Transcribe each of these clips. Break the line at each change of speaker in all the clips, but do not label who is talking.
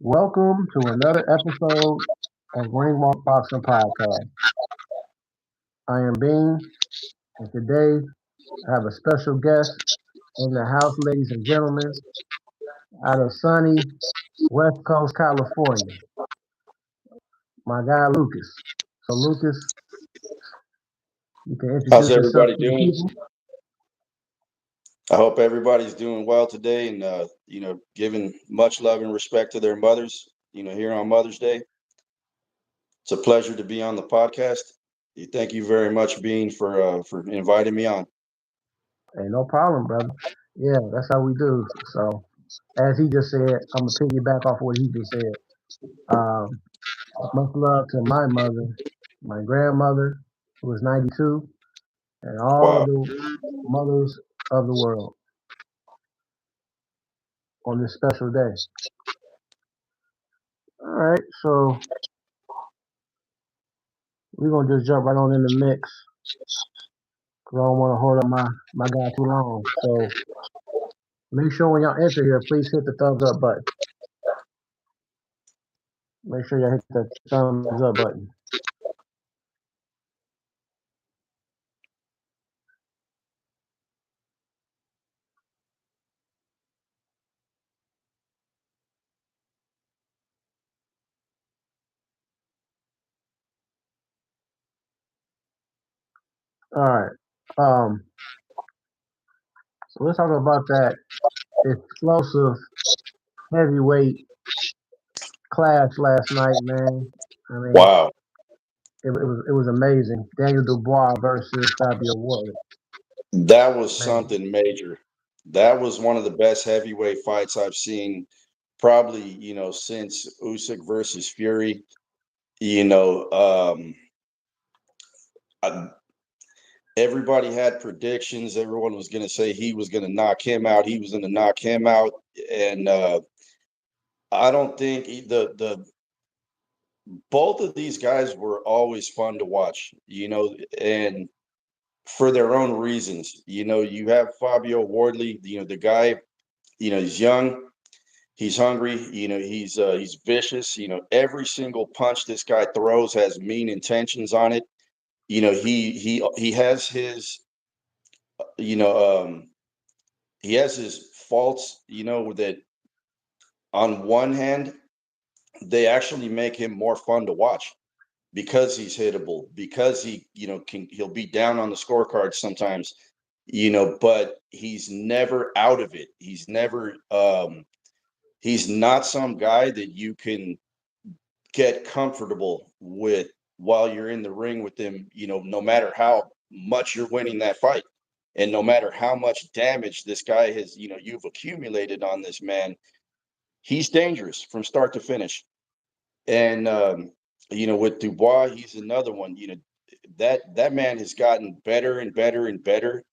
Welcome to another episode of Ringwalk Boxing Podcast. I am Bean, and today I have a special guest in the house, ladies and gentlemen, out of sunny West Coast, California, my guy Lucas. So, Lucas, you can
How's
introduce yourself
everybody
to the
doing?
people.
I hope everybody's doing well today and giving much love and respect to their mothers, here on Mother's Day. It's a pleasure to be on the podcast. Thank you very much, Bean, for inviting me on.
Hey, no problem, brother. Yeah, that's how we do. So, as he just said, I'm gonna piggyback off what he just said. Um, Much love to my mother, my grandmother, who was 92, and all
Wow.
the mothers of the world on this special day. All right, so we're gonna just jump right on in the mix because I don't want to hold up my guy too long. So make sure when y'all enter here, please hit the thumbs up button. Make sure y'all hit the thumbs up button. All right. Um. So let's talk about that explosive heavyweight clash last night, man. I mean,
Wow.
it was amazing. Daniel Dubois versus Fabio Wardley.
That was
Man,
something major. That was one of the best heavyweight fights I've seen, probably, since Usyk versus Fury. You know, I, everybody had predictions. Everyone was going to say he was going to knock him out. He was going to knock him out, and I don't think the both of these guys were always fun to watch. And for their own reasons. You have Fabio Wardley. The guy. He's young. He's hungry. He's vicious. Every single punch this guy throws has mean intentions on it. He has his you know he has his faults, that on one hand, they actually make him more fun to watch because he's hittable, because he'll be down on the scorecard sometimes, but he's never out of it. He's not some guy that you can get comfortable with while you're in the ring with him, no matter how much you're winning that fight. And no matter how much damage this guy has, you've accumulated on this man, he's dangerous from start to finish. And with Dubois, he's another one. That man has gotten better and better and better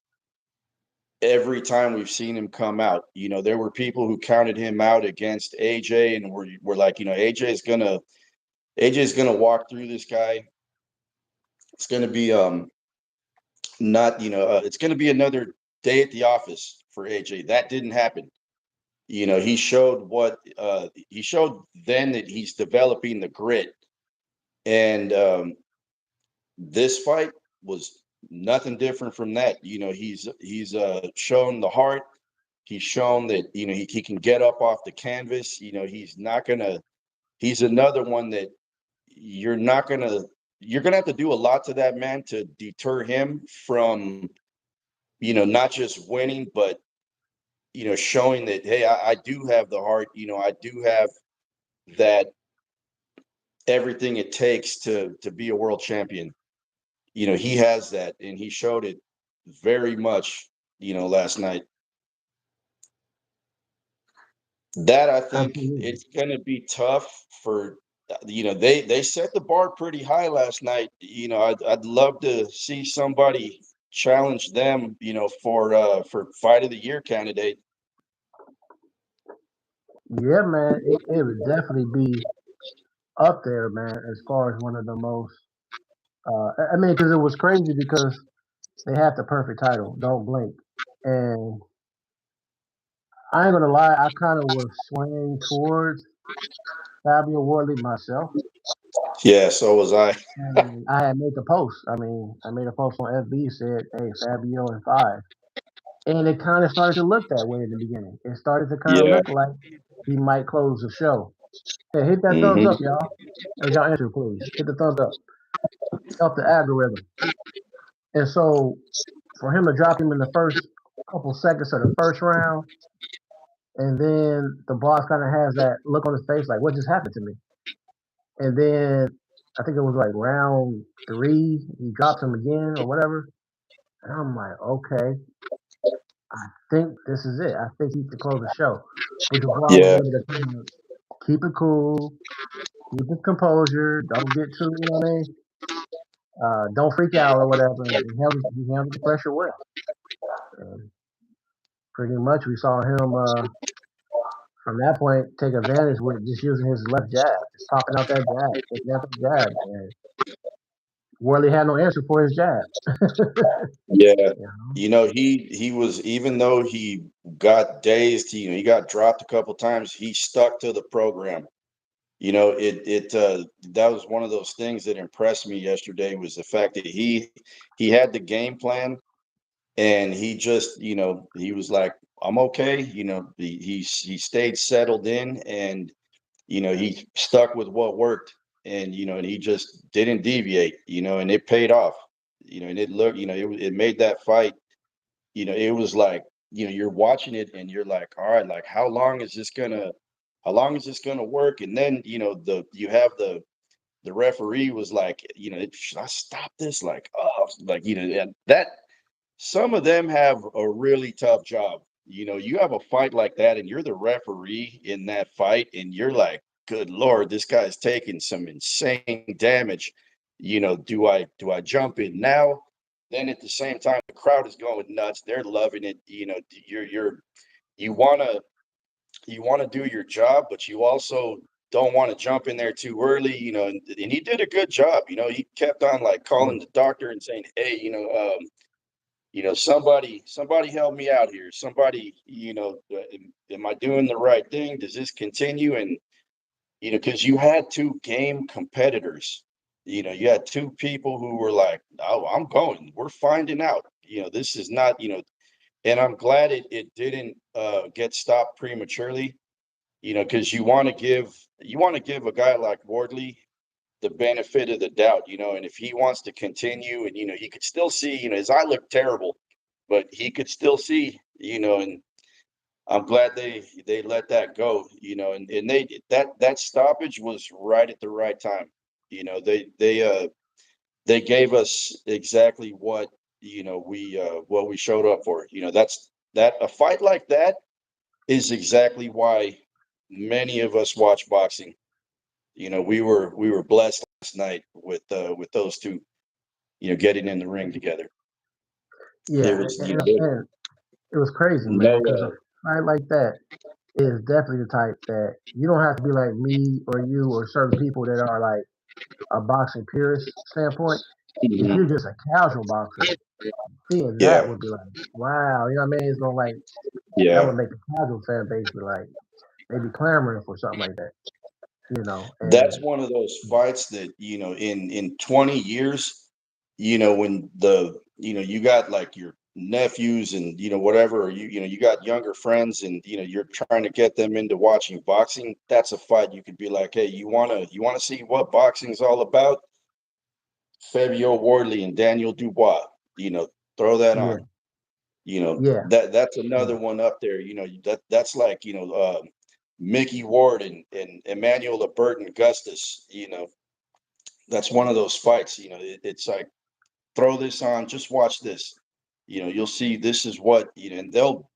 every time we've seen him come out. There were people who counted him out against AJ, and we're like, AJ is gonna walk through this guy. It's gonna be not it's gonna be another day at the office for AJ. That didn't happen. He showed then that he's developing the grit, and this fight was nothing different from that. He's shown the heart. He's shown that he can get up off the canvas. He's not gonna. He's another one that you're not gonna. You're gonna have to do a lot to that man to deter him from not just winning, but showing that, hey, I do have the heart. I do have that everything it takes to be a world champion. He has that, and he showed it very much, last night. That, I think
absolutely.
it's going to be tough for, they set the bar pretty high last night. I'd love to see somebody challenge them, for fight of the year candidate.
Yeah, man, it would definitely be up there, man, as far as one of the most. I mean, because it was crazy because they had the perfect title, Don't Blink, and I ain't gonna lie, I kind of was swaying towards. Fabio Wardley, myself.
Yeah, so was I.
And I had made the post. I mean, I made a post on FB said, "Hey, Fabio in 5." And it kind of started to look that way in the beginning. It started to kind of
Yeah.
look like he might close the show. Hey, hit that thumbs
Hmm.
up, y'all. As y'all enter, please hit the thumbs up. Help the algorithm. And so for him to drop him in the first couple seconds of the first round, and then the boss kind of has that look on his face like, what just happened to me? And then I think it was like round 3, he drops him again or whatever. And I'm like, okay, I think this is it. I think he can close the show. But Dubois was
Yeah.
able to kind of keep it cool, keep his composure, don't get too, you know what I mean? Don't freak out or whatever. And he handled the pressure well. And pretty much we saw him from that point take advantage with just using his left jab, just popping out that jab, taking out that jab. And Worley had no answer for his jab.
Yeah.
You know?
He was, even though he got dazed, he got dropped a couple times, he stuck to the program. That was one of those things that impressed me yesterday, was the fact that he had the game plan, and he just, he was like, I'm okay. He stayed settled in, and he stuck with what worked, and he just didn't deviate, and it paid off, and it looked, it made that fight, it was like, you're watching it and you're like, all right, like, how long is this gonna work? And then, you have the referee was like, should I stop this? Like, oh, like, and that, some of them have a really tough job. You have a fight like that and you're the referee in that fight, and you're like, good Lord, this guy's taking some insane damage. Do I jump in now? Then at the same time, the crowd is going nuts. They're loving it. You want to you want to do your job, but you also don't want to jump in there too early, and he did a good job. He kept on like
Yeah,
calling the doctor and saying, hey, somebody help me out here. Somebody, am I doing the right thing? Does this continue? And, because you had two game competitors, you had two people who were like, oh, I'm going, we're finding out, this is not, and I'm glad it didn't get stopped prematurely, because you want to give a guy like Wardley the benefit of the doubt, and if he wants to continue, and he could still see, his eye looked terrible, but he could still see, and I'm glad they let that go, and that stoppage was right at the right time. They gave us exactly what we showed up for. That a fight like that is exactly why many of us watch boxing. We were blessed last night with those two, getting in the ring together. There
yeah,
was,
and it was crazy, man,
no,
because a fight like that is definitely the type that you don't have to be like me or you or certain people that are like a boxing purist standpoint. If
mhm.
you're just a casual boxer, seeing that
Yeah,
would be like, wow, you know what I mean? It's gonna like that
yeah.
would make the casual fan base be like maybe clamoring for something like that,
That's
and
one of those fights that, in 20 years, when you got like your nephews and, whatever, or you got younger friends, and, you're trying to get them into watching boxing. That's a fight you could be like, hey, you want to see what boxing's all about? Fabio Wardley and Daniel Dubois, you know, throw that
yeah,
on.
yeah,
That's
yeah,
another one up there. That's like, Mickey Ward and Emmanuel Burton Gustus. That's one of those fights. It's like, throw this on, just watch this. You'll see this is what, and they'll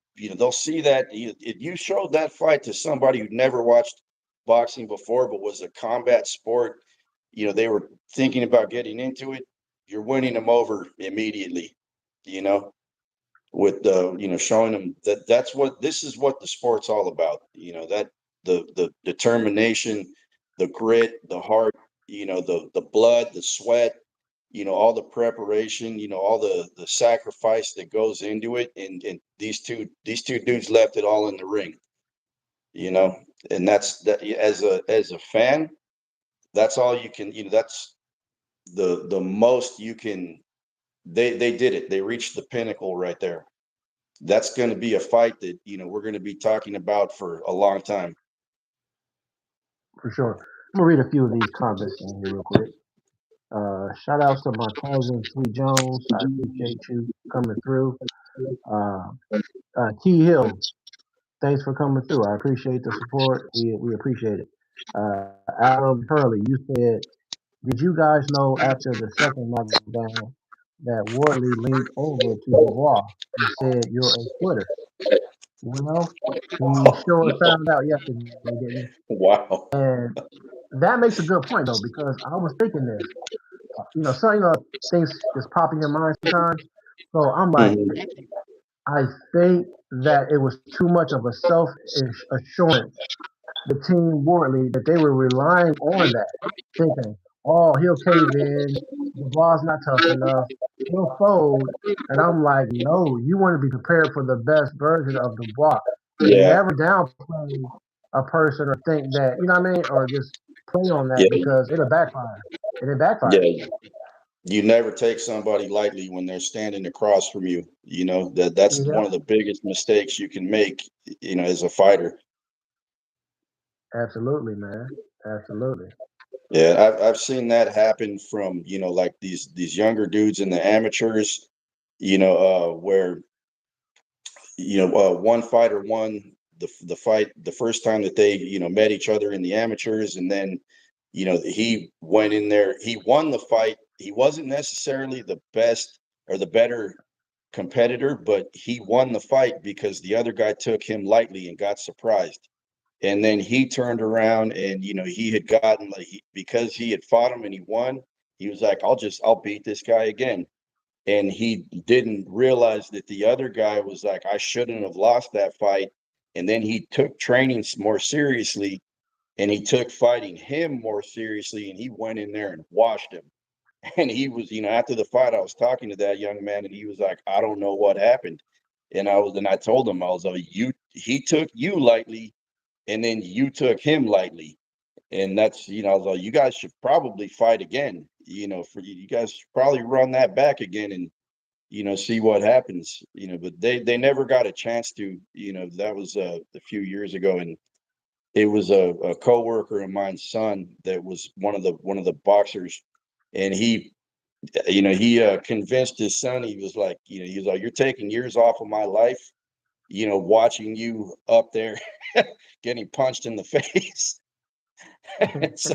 see that, if you showed that fight to somebody who never watched boxing before but was a combat sport, they were thinking about getting into it, you're winning them over immediately. You know, with showing them that this is what the sport's all about, that the determination, the grit, the heart, the blood, the sweat, all the preparation, all the sacrifice that goes into it, and these two dudes left it all in the ring, you know And that's that as a fan, that's all you can, that's the most you can. They did it. They reached the pinnacle right there. That's going to be a fight that we're going to be talking about for a long time.
for sure. I'm gonna read a few of these comments in here real quick. Shout outs to my cousin Sweet Jones. I appreciate you coming through. Uh, Key Hill, thanks for coming through. I appreciate the support. We appreciate it. Adam Hurley, you said, did you guys know after the second knockdown that Wardley leaned over to Dubois and said, "You're a quitter"? Well, he
Oh
sure
no!
found out yesterday, didn't he?
Wow.
And that makes a good point though, because I was thinking this. Some things just pop in your mind sometimes. So I'm like,
Mhm.
I think that it was too much of a self assurance between Wardley that they were relying on that, thinking, "Oh, he'll cave in. The ball's not tough enough. He'll fold." And I'm like, "No, you want to be prepared for the best version of Dubois.
Yeah,
Never downplay a person or think that you know what I mean, or just play on that
yeah,
because it'll backfire. And it backfired.
yeah. You never take somebody lightly when they're standing across from you. That's one
Yep,
of the biggest mistakes you can make. As a fighter.
absolutely, man, absolutely.
Yeah, I've seen that happen from like these younger dudes in the amateurs. Where one fighter won the fight the first time that they met each other in the amateurs, and then he went in there, he won the fight. He wasn't necessarily the best or the better competitor, but he won the fight because the other guy took him lightly and got surprised. And then he turned around and he had gotten like because he had fought him and he won. He was like, I'll beat this guy again. And he didn't realize that the other guy was like, I shouldn't have lost that fight. And then he took training more seriously, and he took fighting him more seriously, and he went in there and washed him. And he was, after the fight, I was talking to that young man, and he was like, I don't know what happened. And I told him, I was like, he took you lightly, and then you took him lightly. And that's, I was like, you guys should probably fight again. For you guys should probably run that back again and see what happens. But they never got a chance to. That was a few years ago, and it was a coworker of mine's son that was one of the boxers, and he convinced his son. He was like, you're taking years off of my life. Watching you up there getting punched in the face. And so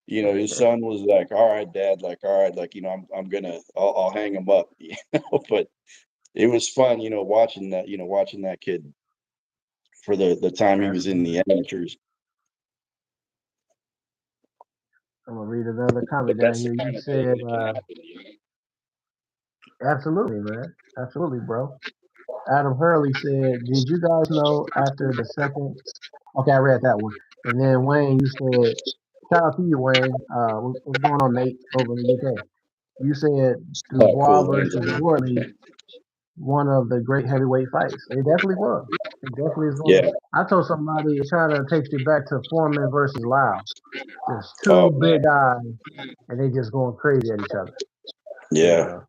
his son was like, all right, dad, like, all right, like, I'll hang him up. But it was fun, watching that kid for the time he was in
Absolutely.
the amateurs.
I'm gonna read another comment
But
down
that's the
here. You
kind of thing
said,
that can happen.
absolutely, man, absolutely, bro. Adam Hurley said, "Did you guys know after the second?" Okay, I read that one. And then Wayne, you said, "Shout out to you, Wayne. What's going on, mate, over in the UK?" You said
Oh,
Dubois
cool. Thanks.
versus Wardley, one of the great heavyweight fights. It definitely was. It definitely is
Yeah.
one. I told somebody it kind of takes you back to Foreman versus Lau. Just
Oh
two big
man.
guys, and they just going crazy at each other.
Yeah.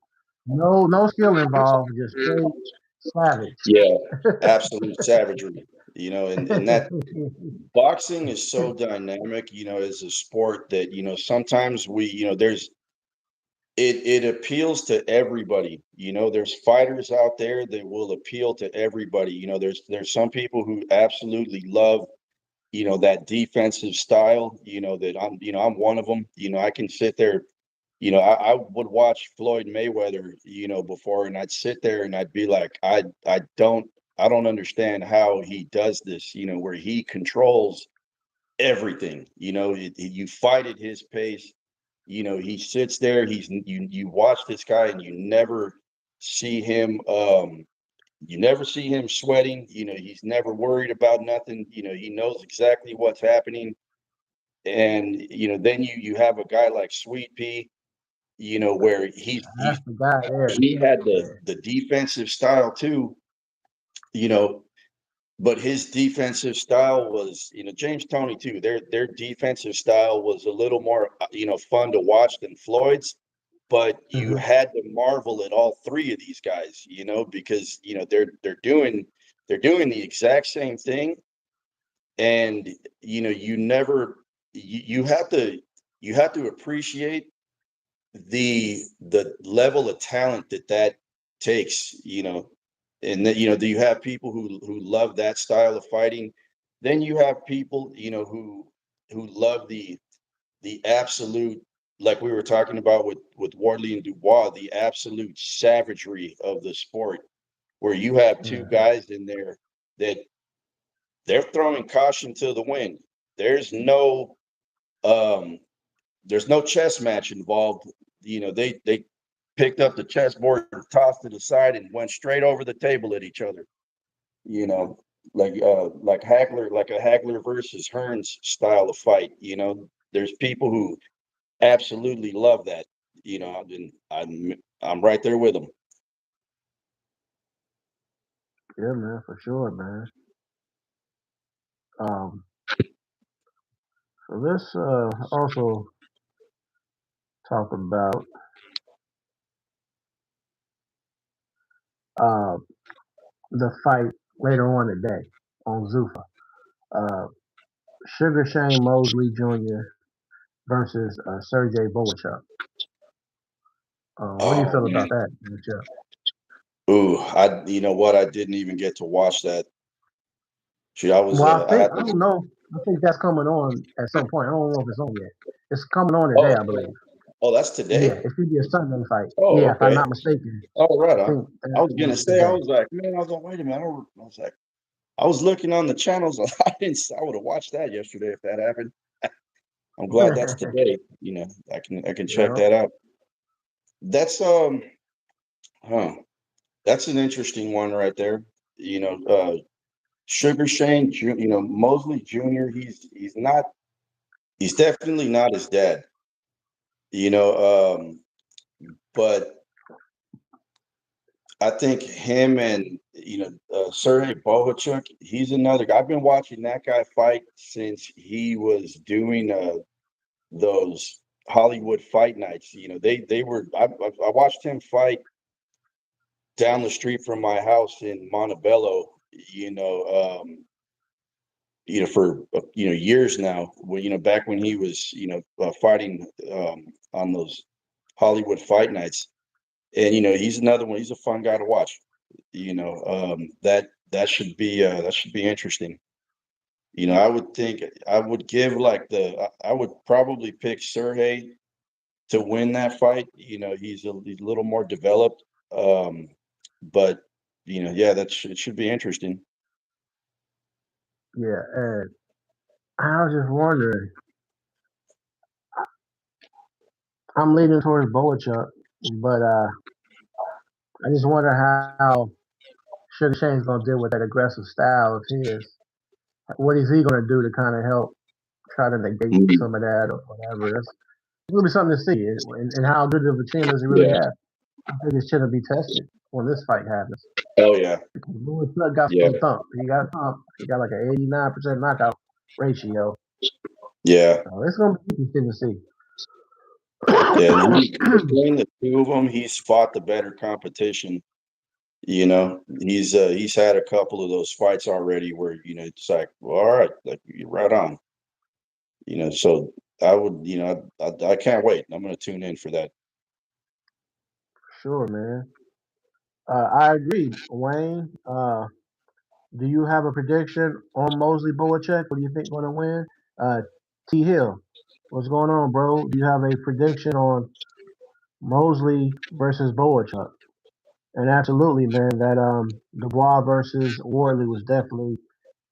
Uh, no skill involved, just straight savage.
Yeah. Absolute savagery. And that boxing is so dynamic, as a sport that, sometimes there's it appeals to everybody. There's fighters out there that will appeal to everybody. There's some people who absolutely love, that defensive style, that I'm one of them. I can sit there, I would watch Floyd Mayweather, before, and I'd sit there and I'd be like, I don't understand how he does this, where he controls everything. You fight at his pace. He sits there. You watch this guy, and see him. You never see him sweating. He's never worried about nothing. He knows exactly what's happening. And then you have a guy like Sweet Pea. Where
That's the guy there.
he had
Yeah.
the defensive style too. You know, but his defensive style was, James Toney too. Their defensive style was a little more, fun to watch than Floyd's. But you
Hmm.
had to marvel at all three of these guys, because they're doing the exact same thing, and you never you have to appreciate the level of talent that takes, and that do you have people who love that style of fighting, then you have people who love the absolute, like we were talking about with Wardley and Dubois, the absolute savagery of the sport, where you have two
Yeah,
guys in there that they're throwing caution to the wind. There's no um there's no chess match involved. They picked up the chessboard, tossed it aside, and went straight over the table at each other. You know, like a Hagler versus Hearns style of fight. There's people who absolutely love that. And I'm right there with them.
yeah, man, for sure, man. Um, so let's also talk about uh, the fight later on today on Zuffa. Uh, Sugar Shane Mosley Jr. versus Sergey Bohachuk. What do you
Oh
feel about
man,
that matchup?
ooh, you know what? I didn't even get to watch that. Shoot,
Well,
I had
I
to.
don't know. I think that's coming on at some point. I don't know if it's on yet. It's coming on today,
Oh,
I believe.
oh, that's
Yeah,
today.
it should be a Sunday fight.
Oh,
Yeah, if I'm
okay.
not mistaken,
Oh, right
I
on.
think
I
that
was gonna
is
say, I
today.
was like, man, I was like, wait a minute. I was like, I was looking on the channels. I would have watched that yesterday if that happened. I'm glad that's today. I can check
Yeah,
that out. That's huh. That's an interesting one right there. Sugar Shane, Mosley Jr. He's definitely not his dad. You know, but I think him and Sergey Bohachuk, he's another guy. I've been watching that guy fight since he was doing those Hollywood fight nights. They were. I watched him fight down the street from my house in Montebello. For years now. When back when he was fighting on those Hollywood fight nights, and he's another one. He's a fun guy to watch. That should be interesting. I would think I would give like I would probably pick Sergey to win that fight. He's a little more developed, but yeah, it should be interesting.
yeah. And I was just wondering. I'm leaning towards Boachuk, but I just wonder how Sugar Shane's gonna deal with that aggressive style of his. What is he gonna do to kind of help try to negate
Mhm.
some of that or whatever? It's gonna be something to see, and how good of a chin does he really
Yeah.
have? I think his chin will be tested when this fight happens.
Oh yeah.
Because Lewis Tuck got
Yeah.
some thump. He got thump. He got like an 89% knockout ratio.
Yeah.
So it's gonna be interesting to see.
Yeah. And between the two of them, he's fought the better competition. He's had a couple of those fights already where it's like, well, all right, like you're right on. So I would, I can't wait. I'm going to tune in for that.
Sure, man. I agree, Wayne. Do you have a prediction on Mosley Boacek? What do you think going to win? T Hill, what's going on, bro? Do you have a prediction on Mosley versus Boacek? And absolutely, man, that Dubois versus Wardley was definitely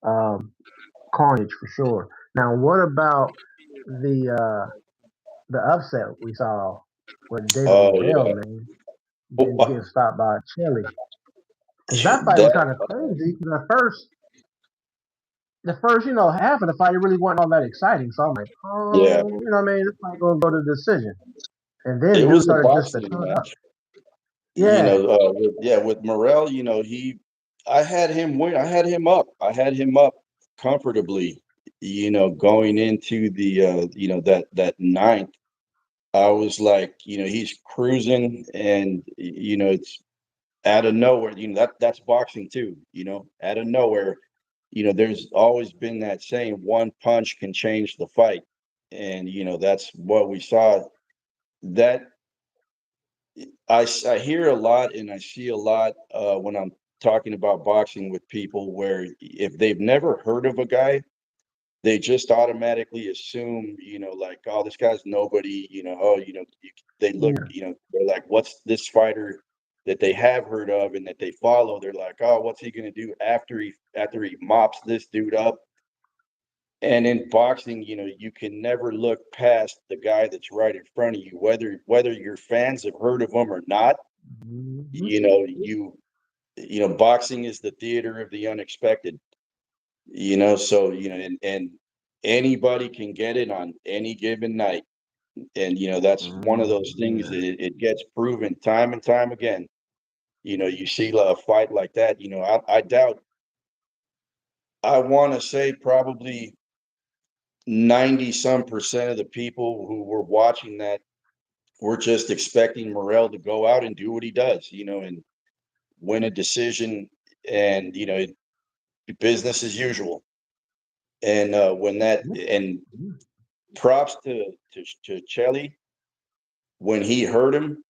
um, carnage for sure. Now, what about the upset we saw with David
Oh
Morrell,
yeah.
man, getting
Oh,
stopped by Chile? Because that fight was
that
kind of crazy. Because the first, half of the fight, it really wasn't all that exciting. So I'm like,
yeah.
oh, you know what I mean? This fight gonna go to decision. And then
It
dude
was a
started just to
boxing
cut up.
match.
Yeah,
With Morrell, I had him win. I had him up. I had him up comfortably. Going into the that ninth, I was like, he's cruising, and it's out of nowhere. That's boxing too. Out of nowhere. There's always been that saying, one punch can change the fight, and that's what we saw. That I hear a lot and I see a lot when I'm talking about boxing with people, where if they've never heard of a guy, they just automatically assume, like, oh, this guy's nobody, oh, they look,
Yeah.
they're like, what's this fighter that they have heard of and that they follow? They're like, oh, what's he going to do after he mops this dude up? And in boxing, you can never look past the guy that's right in front of you, whether your fans have heard of him or not.
Hmm.
Boxing is the theater of the unexpected. So and anybody can get it on any given night, and that's one of those things
Yeah.
that it gets proven time and time again. You see a fight like that. I doubt. I want to say probably 90 some percent of the people who were watching that were just expecting Morrell to go out and do what he does, and win a decision, and business as usual. And when that
Yeah.
and props to Chelly, when he hurt him,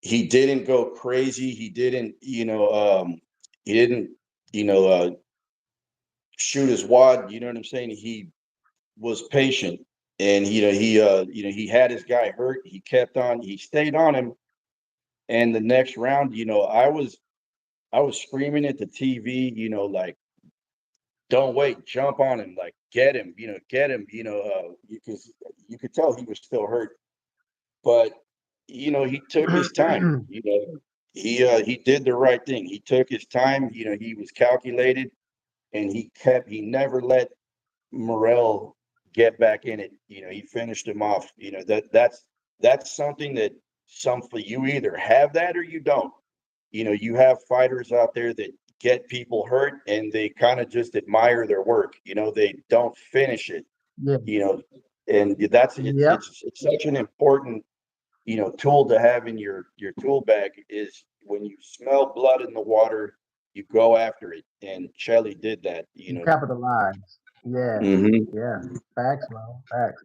he didn't go crazy. He didn't shoot his wad. You know what I'm saying? He was patient, and he had his guy hurt. He kept on. He stayed on him. And the next round, I was screaming at the TV, like, don't wait, jump on him, like, get him, because you could tell he was still hurt. But he took his time. He did the right thing. He took his time. He was calculated, and he never let Morrell get back in it. He finished him off. That's something that some for you either have that or you don't. You have fighters out there that get people hurt and they kind of just admire their work. They don't finish it.
Yeah.
You know, and that's it's
Yep.
it's it's such an important tool to have in your tool bag, is when you smell blood in the water, you go after it. And Chelly did that.
You capitalize. Yeah.
Hmm.
Yeah. Facts, man. Facts.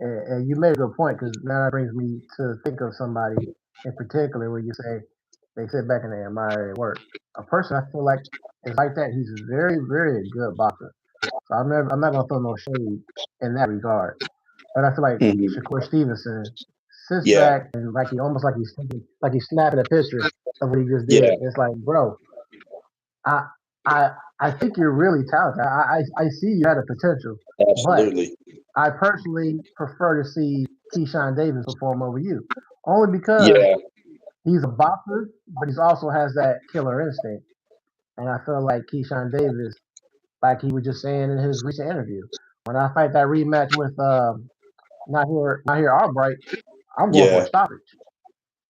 And you made a good point because now that brings me to think of somebody in particular where you say they sit back and they admire their work. A person I feel like is like that. He's very, very good boxer. So I'm not gonna throw no shade in that regard. But I feel like
Hmm.
Shakur Stevenson sits
Yeah,
back and like he almost like he's thinking, like he's snapping a picture of what he just did.
yeah,
It's like, bro, I I I think you're really talented. I see you had a potential, but
absolutely.
I personally prefer to see Keyshawn Davis perform over you, only because
Yeah,
he's a boxer, but he also has that killer instinct. And I feel like Keyshawn Davis, like he was just saying in his recent interview, when I fight that rematch with not here Albright, I'm going for
yeah,
a stoppage.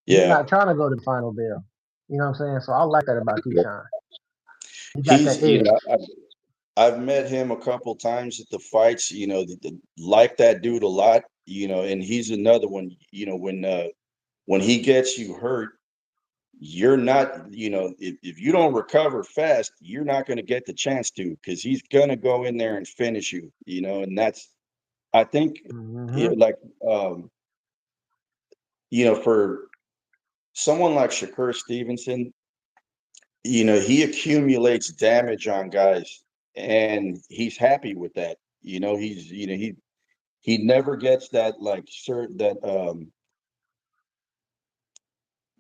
He's
yeah.
not trying to go to the final bell. You know what I'm saying? So I like that about Keyshawn. He got that
He's,
edge.
I've met him a couple times at the fights, like that dude a lot, and he's another one, when he gets you hurt, you're not, if you don't recover fast, you're not going to get the chance to, because he's going to go in there and finish you, and that's, I think,
Hmm.
like, um, for someone like Shakur Stevenson, he accumulates damage on guys, and he's happy with that. He never gets that, like,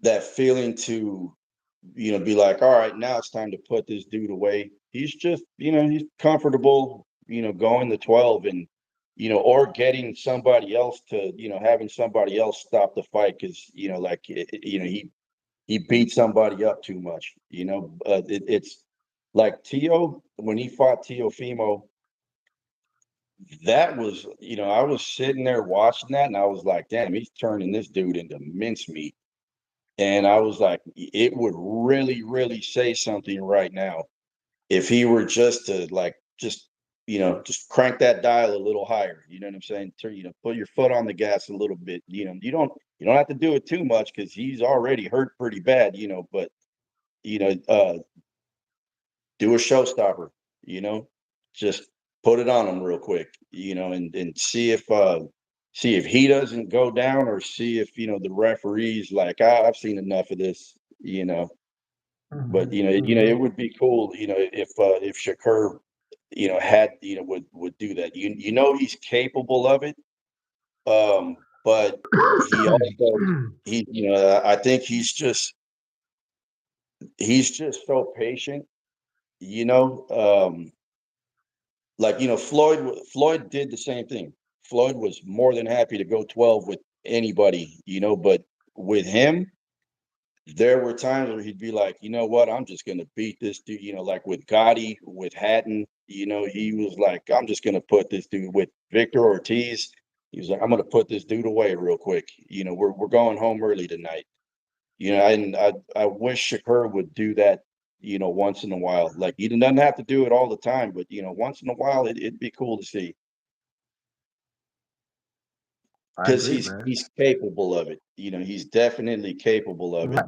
that feeling to be like, all right, now it's time to put this dude away. He's just, he's comfortable, going to 12, and or getting somebody else to, having somebody else stop the fight, because like, he beat somebody up too much. It's like Tio, when he fought Teofimo, that was, I was sitting there watching that, and I was like, damn, he's turning this dude into mincemeat. And I was like, it would really, really say something right now if he were just to like just crank that dial a little higher. You know what I'm saying? Put your foot on the gas a little bit. You don't have to do it too much because he's already hurt pretty bad. But you know, do a showstopper. You know, just put it on him real quick. And see if he doesn't go down, or see if the referees like, I've seen enough of this. But it would be cool, if Shakur, had would do that. He's capable of it. But he also I think he's just so patient. You know, like Floyd did the same thing. Floyd was more than happy to go 12 with anybody. But with him, there were times where he'd be like, you know what, I'm just gonna beat this dude. Like with Gotti, with Hatton, he was like, I'm just gonna put this dude with Victor Ortiz. He was like, I'm gonna put this dude away real quick. We're going home early tonight. And I wish Shakur would do that. Once in a while. Like he doesn't have to do it all the time, but once in a while, it'd be cool to see
I
because
agree,
he's
man.
he's capable of it. He's definitely capable of it.
Right.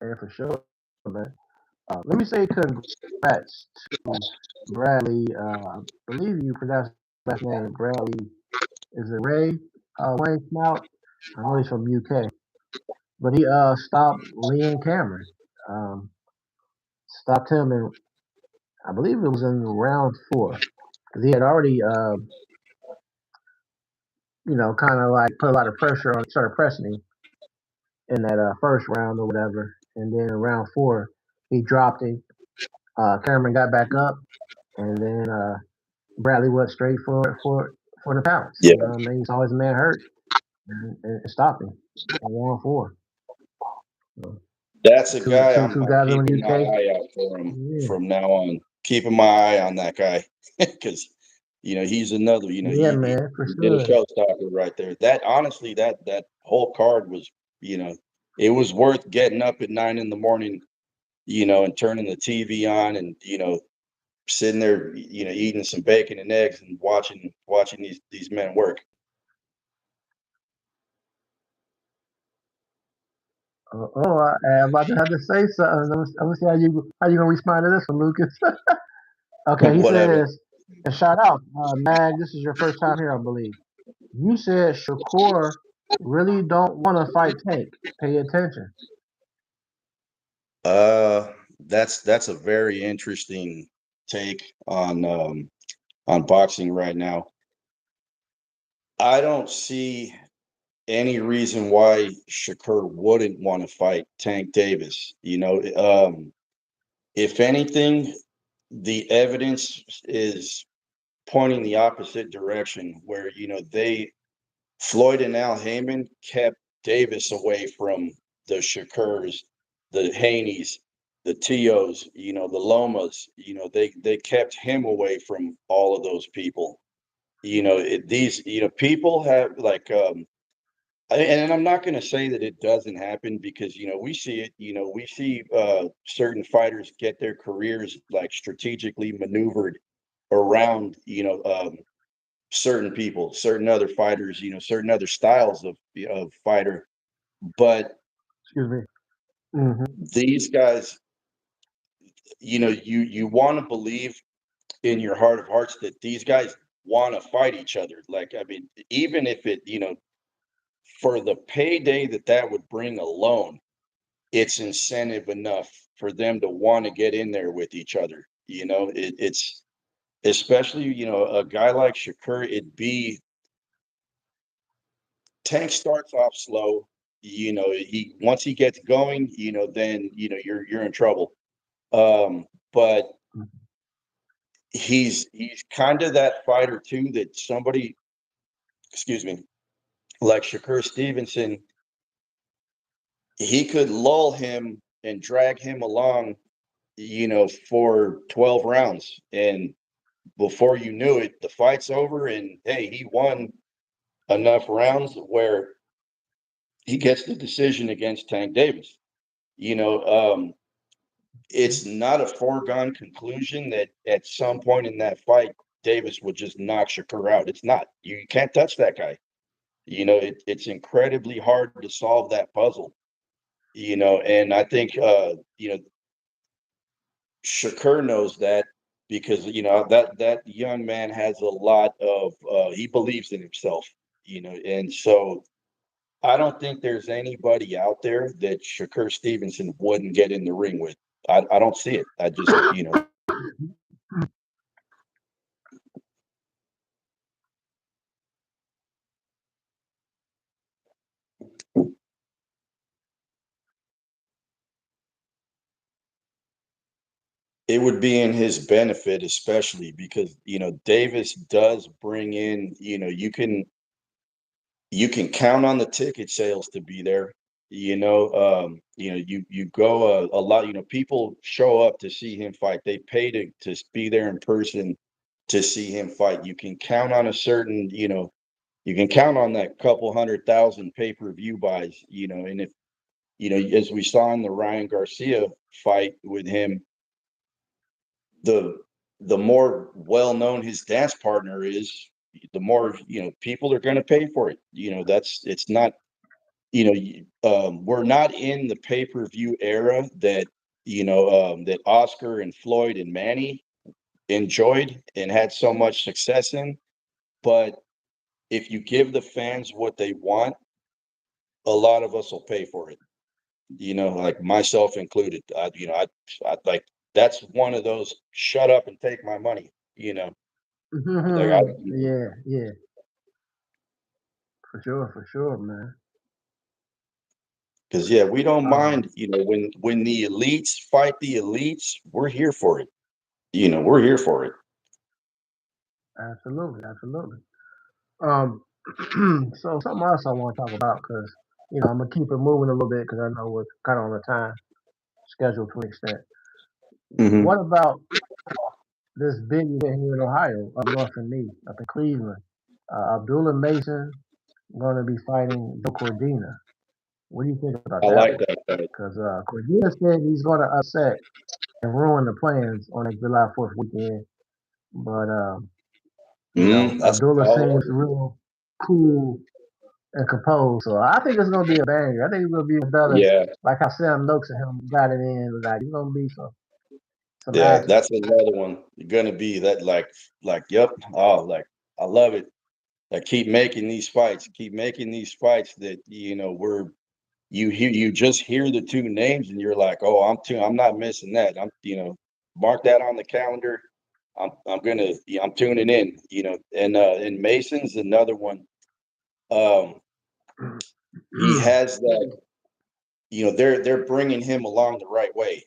Yeah, for sure, man. Let me say congrats to Bradley. I believe you pronounced his last name Bradley. Is it Ray? Wayne Snout. I know he's from UK, but he stopped Liam Cameron. Um, Stopped him in, I believe it was in round four, because he had already kind of like put a lot of pressure on, started pressing him in that first round or whatever, and then in round four he dropped him. Cameron got back up, and then Bradley went straight for the pounce.
Yeah,
I mean, he saw his man hurt and stopped him in round four. So,
that's a
two,
guy
two,
I'm
two
I'm
guys in the
keeping my
UK.
eye out for him
Yeah,
from now on. Keeping my eye on that guy because he's another.
yeah, man, for
He did a
sure.
showstopper right there. That honestly, that whole card was, it was worth getting up at 9 in the morning, and turning the TV on, and sitting there, eating some bacon and eggs and watching these men work.
I'm about to have to say something. Let me see how you gonna respond to this one, Lucas. Okay, he
Whatever.
says, and shout out, Mag. This is your first time here, I believe. You said Shakur really don't want to fight Tank. Pay attention.
That's a very interesting take on boxing right now. I don't see any reason why Shakur wouldn't want to fight Tank Davis. If anything, the evidence is pointing the opposite direction, where they Floyd and Al Heyman kept Davis away from the Shakurs, the Haneys, the Tios, the Lomas. They kept him away from all of those people. These people have like and I'm not going to say that it doesn't happen, because we see it. We see certain fighters get their careers like strategically maneuvered around certain people, certain other fighters, certain other styles of fighter. But
Excuse me. Hmm.
these guys, you want to believe in your heart of hearts that these guys want to fight each other. Like, I mean, even if it, for the payday that would bring alone, it's incentive enough for them to want to get in there with each other. It's especially, a guy like Shakur. Tank starts off slow. He once he gets going, then you're in trouble. But he's kind of that fighter too, that somebody, excuse me, like Shakur Stevenson, he could lull him and drag him along, for 12 rounds, and before you knew it, the fight's over, and hey, he won enough rounds where he gets the decision against Tank Davis. You know, it's not a foregone conclusion that at some point in that fight, Davis would just knock Shakur out. It's not. You can't touch that guy. It's incredibly hard to solve that puzzle. And I think Shakur knows that because that young man has a lot of he believes in himself. And so I don't think there's anybody out there that Shakur Stevenson wouldn't get in the ring with. I don't see it. I just it would be in his benefit, especially because Davis does bring in. You can count on the ticket sales to be there. You go a lot. People show up to see him fight. They pay to be there in person to see him fight. You can count on a certain. You can count on that couple 100,000 pay-per-view buys. And if as we saw in the Ryan Garcia fight with him, the the more well known his dance partner is, the more people are going to pay for it. That's it's not we're not in the pay-per-view era that Oscar and Floyd and Manny enjoyed and had so much success in. But if you give the fans what they want, a lot of us will pay for it. Like myself included. I like that's one of those shut up and take my money. Like I,
Yeah, yeah, for sure, man.
because yeah, we don't
Um,
mind. When the elites fight the elites, we're here for it. We're here for it.
Absolutely, absolutely. Um, so something else I want to talk about because I'm gonna keep it moving a little bit because I know we're kind of on the time schedule to an extent.
Hmm.
What about this big event here in Ohio, up north from me, up in Cleveland? Abdullah Mason going to be fighting Joe Cordina. What do you think about
I
that
like
one?
that fight.
Because Cordina said he's going to upset and ruin the plans on that July 4th weekend. But
That's
Abdullah
I like
seems
it.
real cool and composed. So I think it's gonna be a banger. I think it's gonna be better.
Yeah,
Like how Sam Noakes and him got it in. Like it's gonna be some
yeah,
action.
that's another one. You're gonna be that like yep. Oh, like I love it. Like keep making these fights. Keep making these fights that you just hear the two names and you're like, oh, I'm not missing that. Mark that on the calendar. I'm tuning in. And Mason's another one. Um, he has that. They're bringing him along the right way.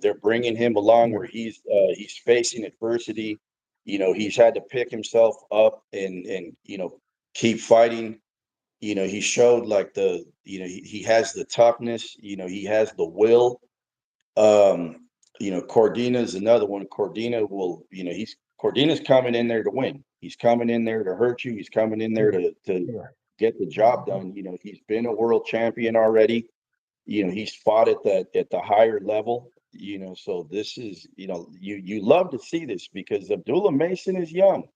They're bringing him along
Yeah.
where he's facing adversity. He's had to pick himself up and keep fighting. He showed like he has the toughness. He has the will. um Cordina is another one. Cordina's coming in there to win. He's coming in there to hurt you. He's coming in there
Yeah.
to
Yeah.
get the job
Mhm.
done. He's been a world champion already. He's fought at the higher level. So this is, you love to see this because Abdullah Mason is young.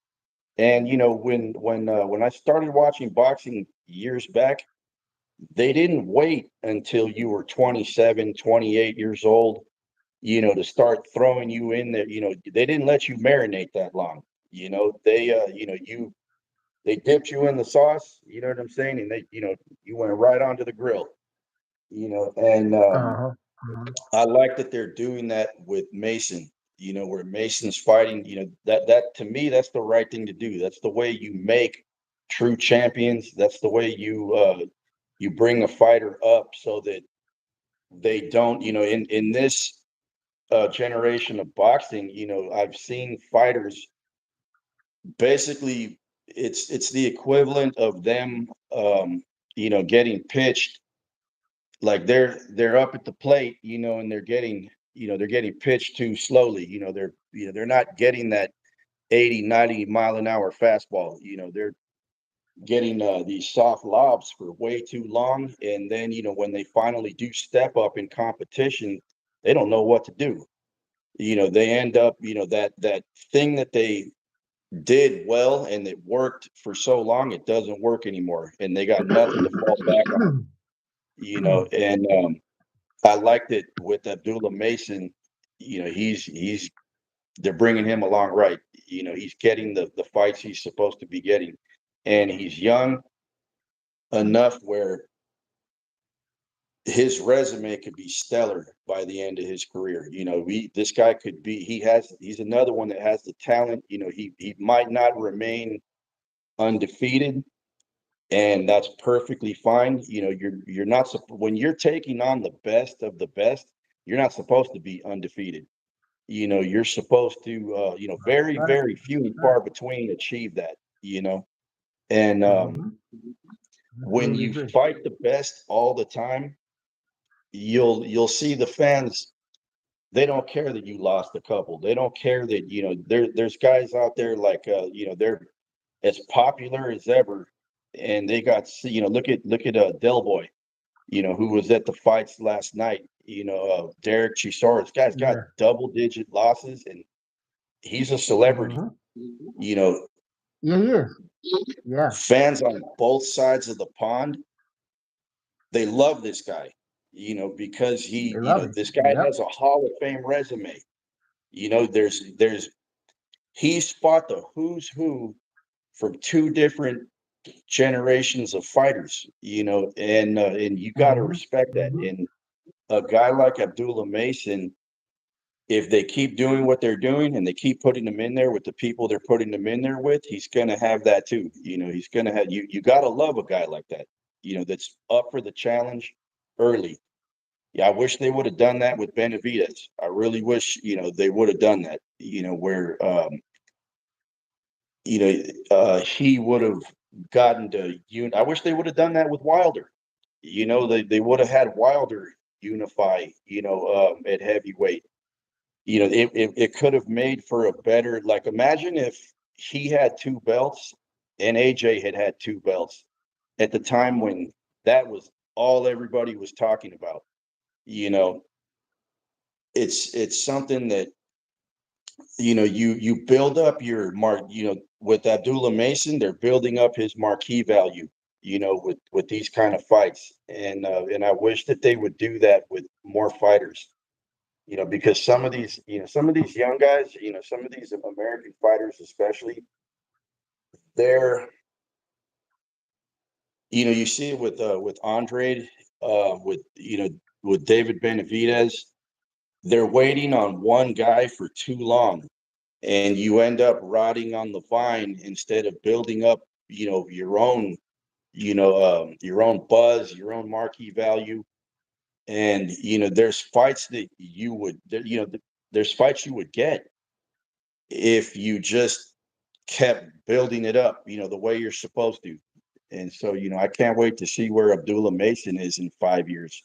And when I started watching boxing years back, they didn't wait until you were 27, 28 years old, to start throwing you in there. They didn't let you marinate that long. They dipped you in the sauce, you know what I'm saying? And you went right onto the grill, and
Uh-huh. Uh-huh.
I like that they're doing that with Mason, where Mason's fighting, that to me, that's the right thing to do. That's the way you make true champions. That's the way you bring a fighter up so that they don't, in this generation of boxing, I've seen fighters basically it's the equivalent of them getting pitched like they're up at the plate, and they're getting pitched too slowly. They're not getting that 80, 90 mile an hour fastball. They're getting these soft lobs for way too long, and then when they finally do step up in competition, they don't know what to do. They end up that thing that they did well and it worked for so long, it doesn't work anymore, and they got nothing to fall back on. And I liked it with Abdullah Mason. He's they're bringing him along right. He's getting the fights he's supposed to be getting, and he's young enough where his resume could be stellar by the end of his career. This guy could be. He's another one that has the talent. He might not remain undefeated, and that's perfectly fine. You're not when you're taking on the best of the best, you're not supposed to be undefeated. You're supposed to very,
Right.
very few and
Right.
far between achieve that. And
Mm-hmm.
when
Absolutely
you
agree.
fight the best all the time, you'll see the fans. They don't care that you lost a couple. They don't care that there's guys out there like they're as popular as ever, and they got look at Del Boy, who was at the fights last night. Derek Chisora. This guy's got
Yeah.
double-digit losses, and he's a celebrity.
Mm-hmm.
You know,
Yeah, he is. Yeah,
fans on both sides of the pond, they love this guy. Because
they love him.
this guy
Yep.
has a Hall of Fame resume. There's he's fought the who's who from two different generations of fighters. And you got to
Mm-hmm.
respect that.
Mm-hmm.
And a guy like Abdullah Mason, if they keep doing what they're doing and they keep putting them in there with the people they're putting them in there with, he's going to have that too. He's going to have you got to love a guy like that, that's up for the challenge early. Yeah, I wish they would have done that with Benavidez. I really wish, they would have done that, where, he would have gotten to, I wish they would have done that with Wilder. They would have had Wilder unify, at heavyweight. It could have made for a better, like, imagine if he had two belts and AJ had two belts at the time when that was all everybody was talking about. You know, it's something that, you build up your mark, with Abdullah Mason, they're building up his marquee value, with these kind of fights. And I wish that they would do that with more fighters. Because some of these young guys, some of these American fighters, especially, they're, you see it with Andre, with David Benavidez. They're waiting on one guy for too long, and you end up rotting on the vine instead of building up, your own buzz, your own marquee value. And there's fights that there's fights you would get if you just kept building it up, the way you're supposed to. And so, I can't wait to see where Abdullah Mason is in 5 years.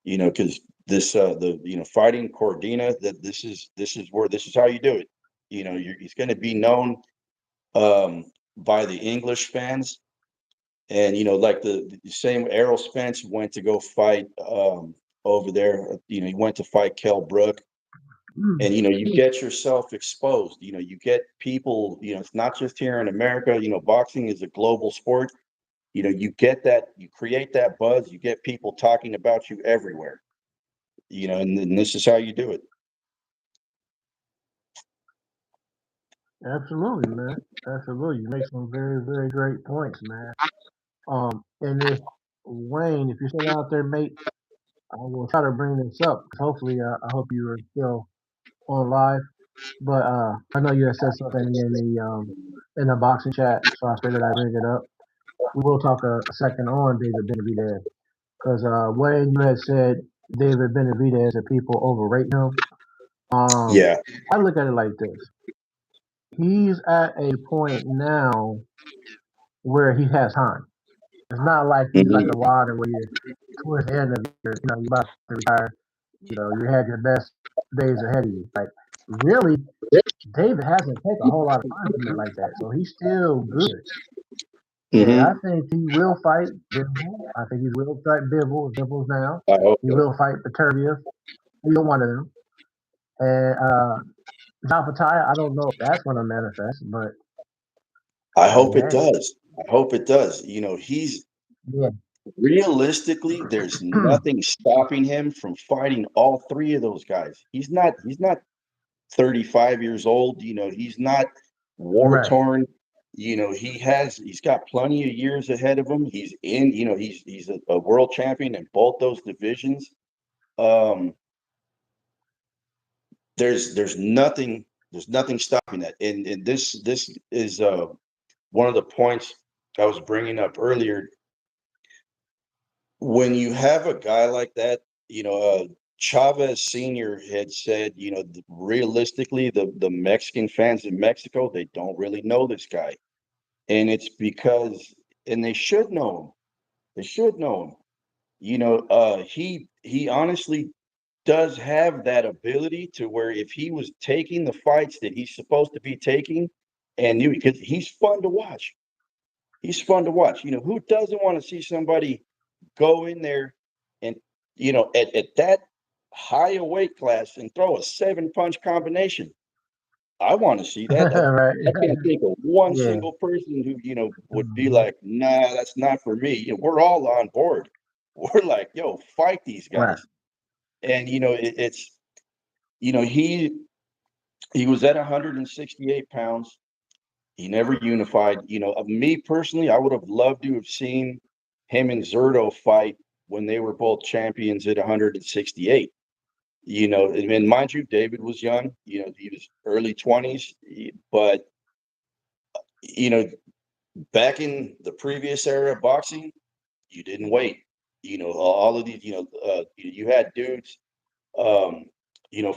Because the fighting Cordina, that this is how you do it. He's going to be known, by the English fans, and like the same Errol Spence went to go fight, over there. He went to fight Kell Brook. And you get yourself exposed. You get people. It's not just here in America. Boxing is a global sport. You get that, you create that buzz, you get people talking about you everywhere. And this is how you do it.
Absolutely, man. Absolutely. You make some very, very great points, man. And if Wayne, if you're still out there, mate, I will try to bring this up. Hopefully, I hope you are still on live. But I know you had said something in the boxing chat, so I figured I'd bring it up. We will talk a second on David Benavidez because Wayne, you had said David Benavidez that people overrate him. Um,
Yeah.
I look at it like this: he's at a point now where he has time. It's not like he's like a
Hmm.
Wilder where you're towards the end of you're about to retire. You had your best days ahead of you. Like really, David hasn't taken a whole lot of time from it like that, so he's still good. And I
Hmm.
think he will fight Bivol. I think he will fight Bivol if Bivol's down.
I hope
He
so.
will fight Peterbius. Either one of them. And Zapataya, I don't know if that's going to manifest, but
I
I mean,
hope it
hey,
does. I hope it does. He's
yeah.
realistically, there's nothing stopping him from fighting all three of those guys. He's not 35 years old. He's not war
Right.
torn. He's got plenty of years ahead of him. He's a world champion in both those divisions. Um, there's nothing stopping that. And this is one of the points I was bringing up earlier. When you have a guy like that, Chavez Senior had said, realistically, the Mexican fans in Mexico, they don't really know this guy, and it's because, and they should know him. They should know him. He honestly does have that ability to where if he was taking the fights that he's supposed to be taking, and because he's fun to watch. He's fun to watch. Who doesn't want to see somebody go in there and, at that high a weight class and throw a 7-punch combination? I want to see that.
Right.
I can't think of one
Yeah.
single person who, would be
Hmm.
like, nah, that's not for me. We're all on board. We're like, yo, fight these
Right.
guys. And, it's, he was at 168 pounds. He never unified. Of me personally, I would have loved to have seen him and Zerto fight when they were both champions at 168. And mind you, David was young. He was early 20s. But you know, back in the previous era of boxing, you didn't wait. All of these. You had dudes. Um,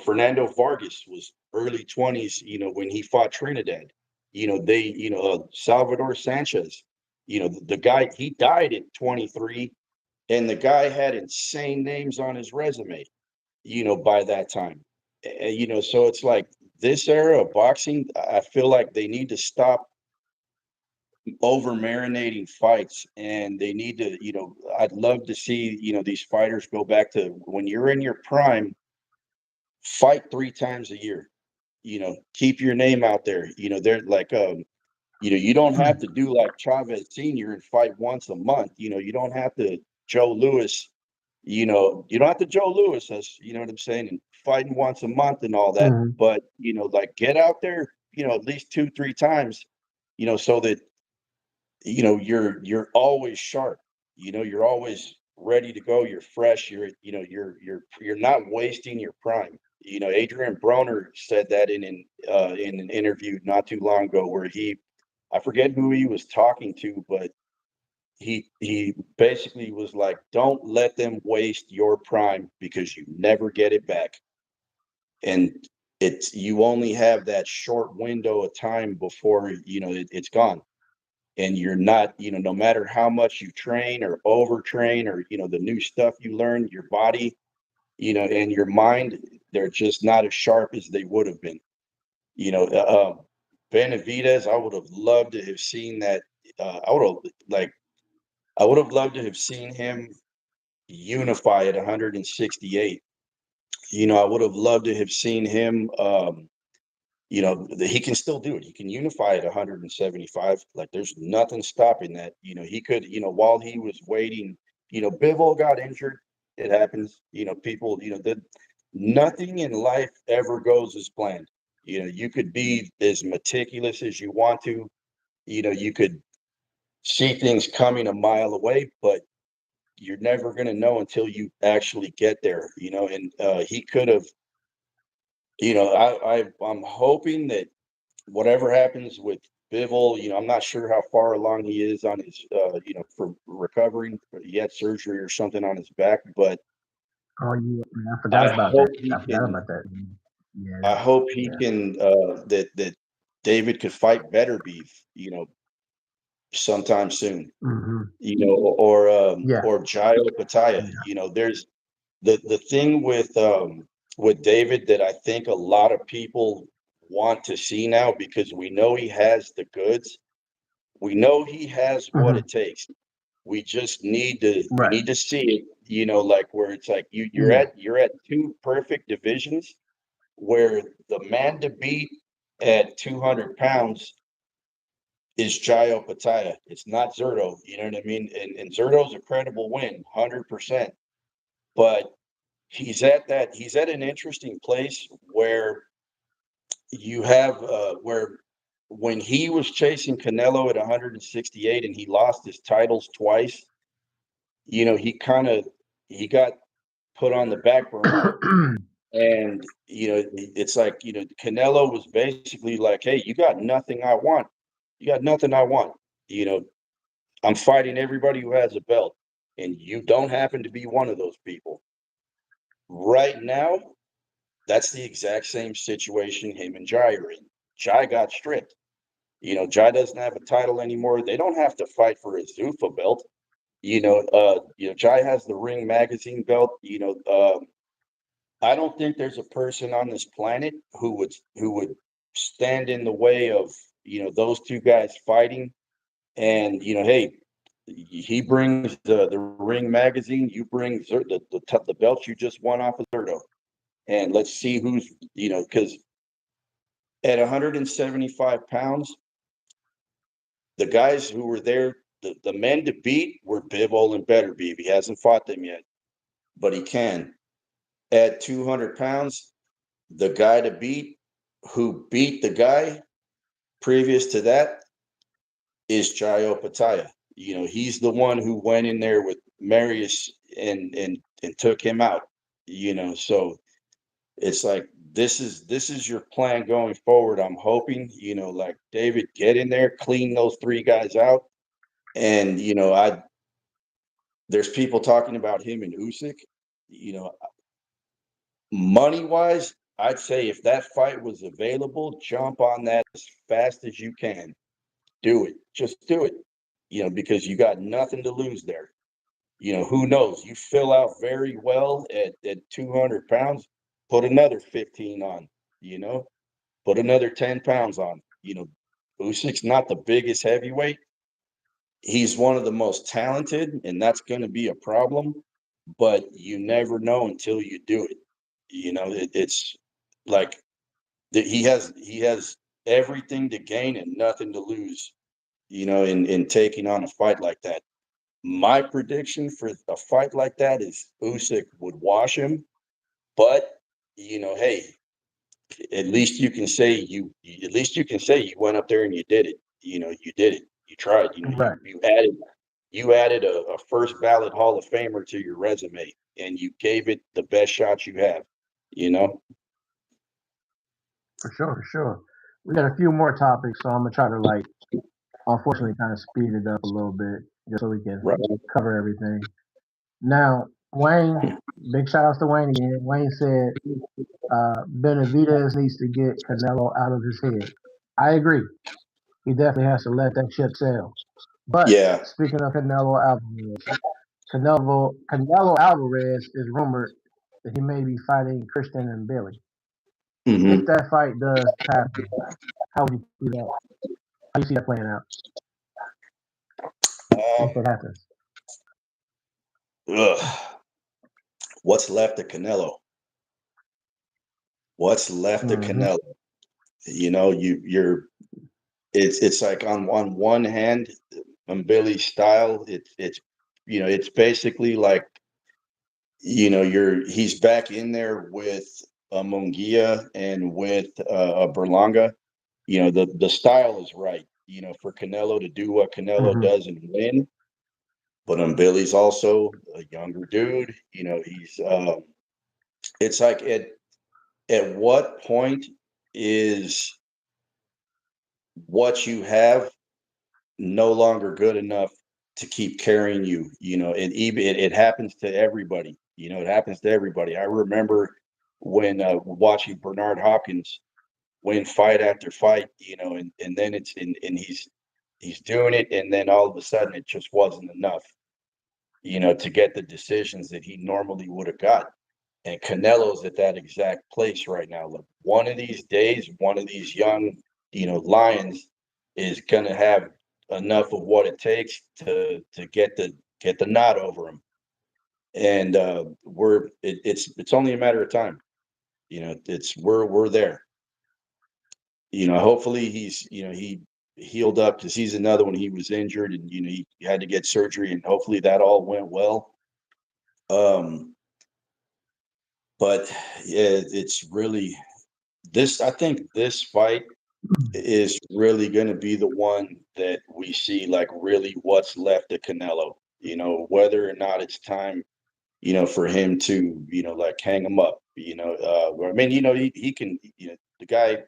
Fernando Vargas was early 20s, when he fought Trinidad. Salvador Sanchez, the guy, he died at 23, and the guy had insane names on his resume, by that time. So it's like this era of boxing, I feel like they need to stop over marinating fights, and they need to, I'd love to see, these fighters go back to when you're in your prime. Fight 3 times a year. Keep your name out there. They're like, you don't have to do like Chavez Senior and fight once a month. You don't have to Joe Lewis. You don't have to Joe Lewis us. You know what I'm saying? And fighting once a month and all that.
Hmm.
But like get out there. At least 2, 3 times. So that you're always sharp. You're always ready to go. You're fresh. You're not wasting your prime. Adrian Broner said that in an interview not too long ago, where I forget who he was talking to, but he basically was like, don't let them waste your prime because you never get it back. And you only have that short window of time before it's gone. And you're not, no matter how much you train or overtrain, or the new stuff you learn, your body, and your mind, they're just not as sharp as they would have been. Benavidez, I would have loved to have seen that. I would have loved to have seen him unify at 168. I would have loved to have seen him. He can still do it. He can unify at 175. Like there's nothing stopping that. He could, while he was waiting, Bivol got injured. It happens. People, that nothing in life ever goes as planned. You could be as meticulous as you want to. You could see things coming a mile away, but you're never going to know until you actually get there. And he could have. I'm hoping that whatever happens with Bivol, I'm not sure how far along he is on his, for recovering. He had surgery or something on his back, but
Oh, yeah. Man, I forgot
I
about that.
hope he
I forgot
can.
about that. Yeah.
I hope he
Yeah.
can. That David could fight better beef, sometime soon.
Hmm.
Or
Yeah.
Jairo Pataya.
Yeah.
There's the thing with David that I think a lot of people want to see now, because we know he has the goods. We know he has what
Hmm.
it takes. We
Right.
need to see it, like where it's like
Yeah.
you're at two perfect divisions where the man to beat at 200 pounds is Jayo Pataya. It's not Zerto. You know what I mean? And Zerto's a credible win, 100%. But he's at an interesting place where you have where when he was chasing Canelo at 168 and he lost his titles twice, he got put on the back burner. And it's like, Canelo was basically like, "Hey, you got nothing I want. You got nothing I want. You know, I'm fighting everybody who has a belt, and you don't happen to be one of those people." Right now, that's the exact same situation him and Jai are in. Jai got stripped. Jai doesn't have a title anymore. They don't have to fight for a Zuffa belt. Jai has the Ring Magazine belt. I don't think there's a person on this planet who would stand in the way of those two guys fighting. And hey, he brings the Ring Magazine. You bring the belt you just won off of Zerto, and let's see who's because at 175 pounds, the guys who were there, the men to beat were Bivol and Beterbiev. He hasn't fought them yet, but he can. At 200 pounds, the guy to beat, who beat the guy previous to that, is Jayo Pataya. He's the one who went in there with Marius and took him out. So it's like this is your plan going forward. I'm hoping, like David, get in there, clean those three guys out. And I there's people talking about him and Usyk. You know, money wise, I'd say if that fight was available, jump on that as fast as you can. Do it. Just do it. Because you got nothing to lose there. Who knows? You fill out very well at 200 pounds, put another 15 on, you know, put another 10 pounds on. Usyk's not the biggest heavyweight. He's one of the most talented, and that's going to be a problem. But you never know until you do it. It's like he has everything to gain and nothing to lose. In taking on a fight like that. My prediction for a fight like that is Usyk would wash him, but hey, at least you can say you went up there and you did it. You did it. You tried. You
Right.
you added a first ballot Hall of Famer to your resume, and you gave it the best shot you have. You know,
For sure. For sure. We got a few more topics, so I'm gonna try to unfortunately, kind of speed it up a little bit just so we can
right?
cover everything. Now, Wayne, big shout outs to Wayne again. Wayne said Benavidez needs to get Canelo out of his head. I agree. He definitely has to let that ship sail. But
Yeah.
speaking of Canelo Alvarez, Canelo Alvarez is rumored that he may be fighting Christian and Billy. If
Hmm.
that fight does happen, how would you see that? How do you see that playing out if
Um,
it happens?
ugh. What's left of Canelo? What's left of
Hmm.
Canelo? You're it's like on one hand, on Billy's style, it's basically like he's back in there with Mungia and with Berlanga. The style is right. For Canelo to do what Canelo
Hmm.
does and win, but Billy's also a younger dude. He's it's like at what point is what you have no longer good enough to keep carrying you. It happens to everybody. It happens to everybody. I remember when watching Bernard Hopkins win fight after fight, and then and he's doing it, and then all of a sudden it just wasn't enough, to get the decisions that he normally would have got. And Canelo's at that exact place right now. Look, one of these days, one of these young, lions is gonna have enough of what it takes to get the nod over him. And it's only a matter of time. It's we're there. Hopefully he healed up, because he's another one. He was injured, and he had to get surgery, and hopefully that all went well. But yeah, it's really this. I think this fight is really going to be the one that we see, like, really what's left of Canelo. Whether or not it's time, for him to, like, hang him up. I mean, he can. The guy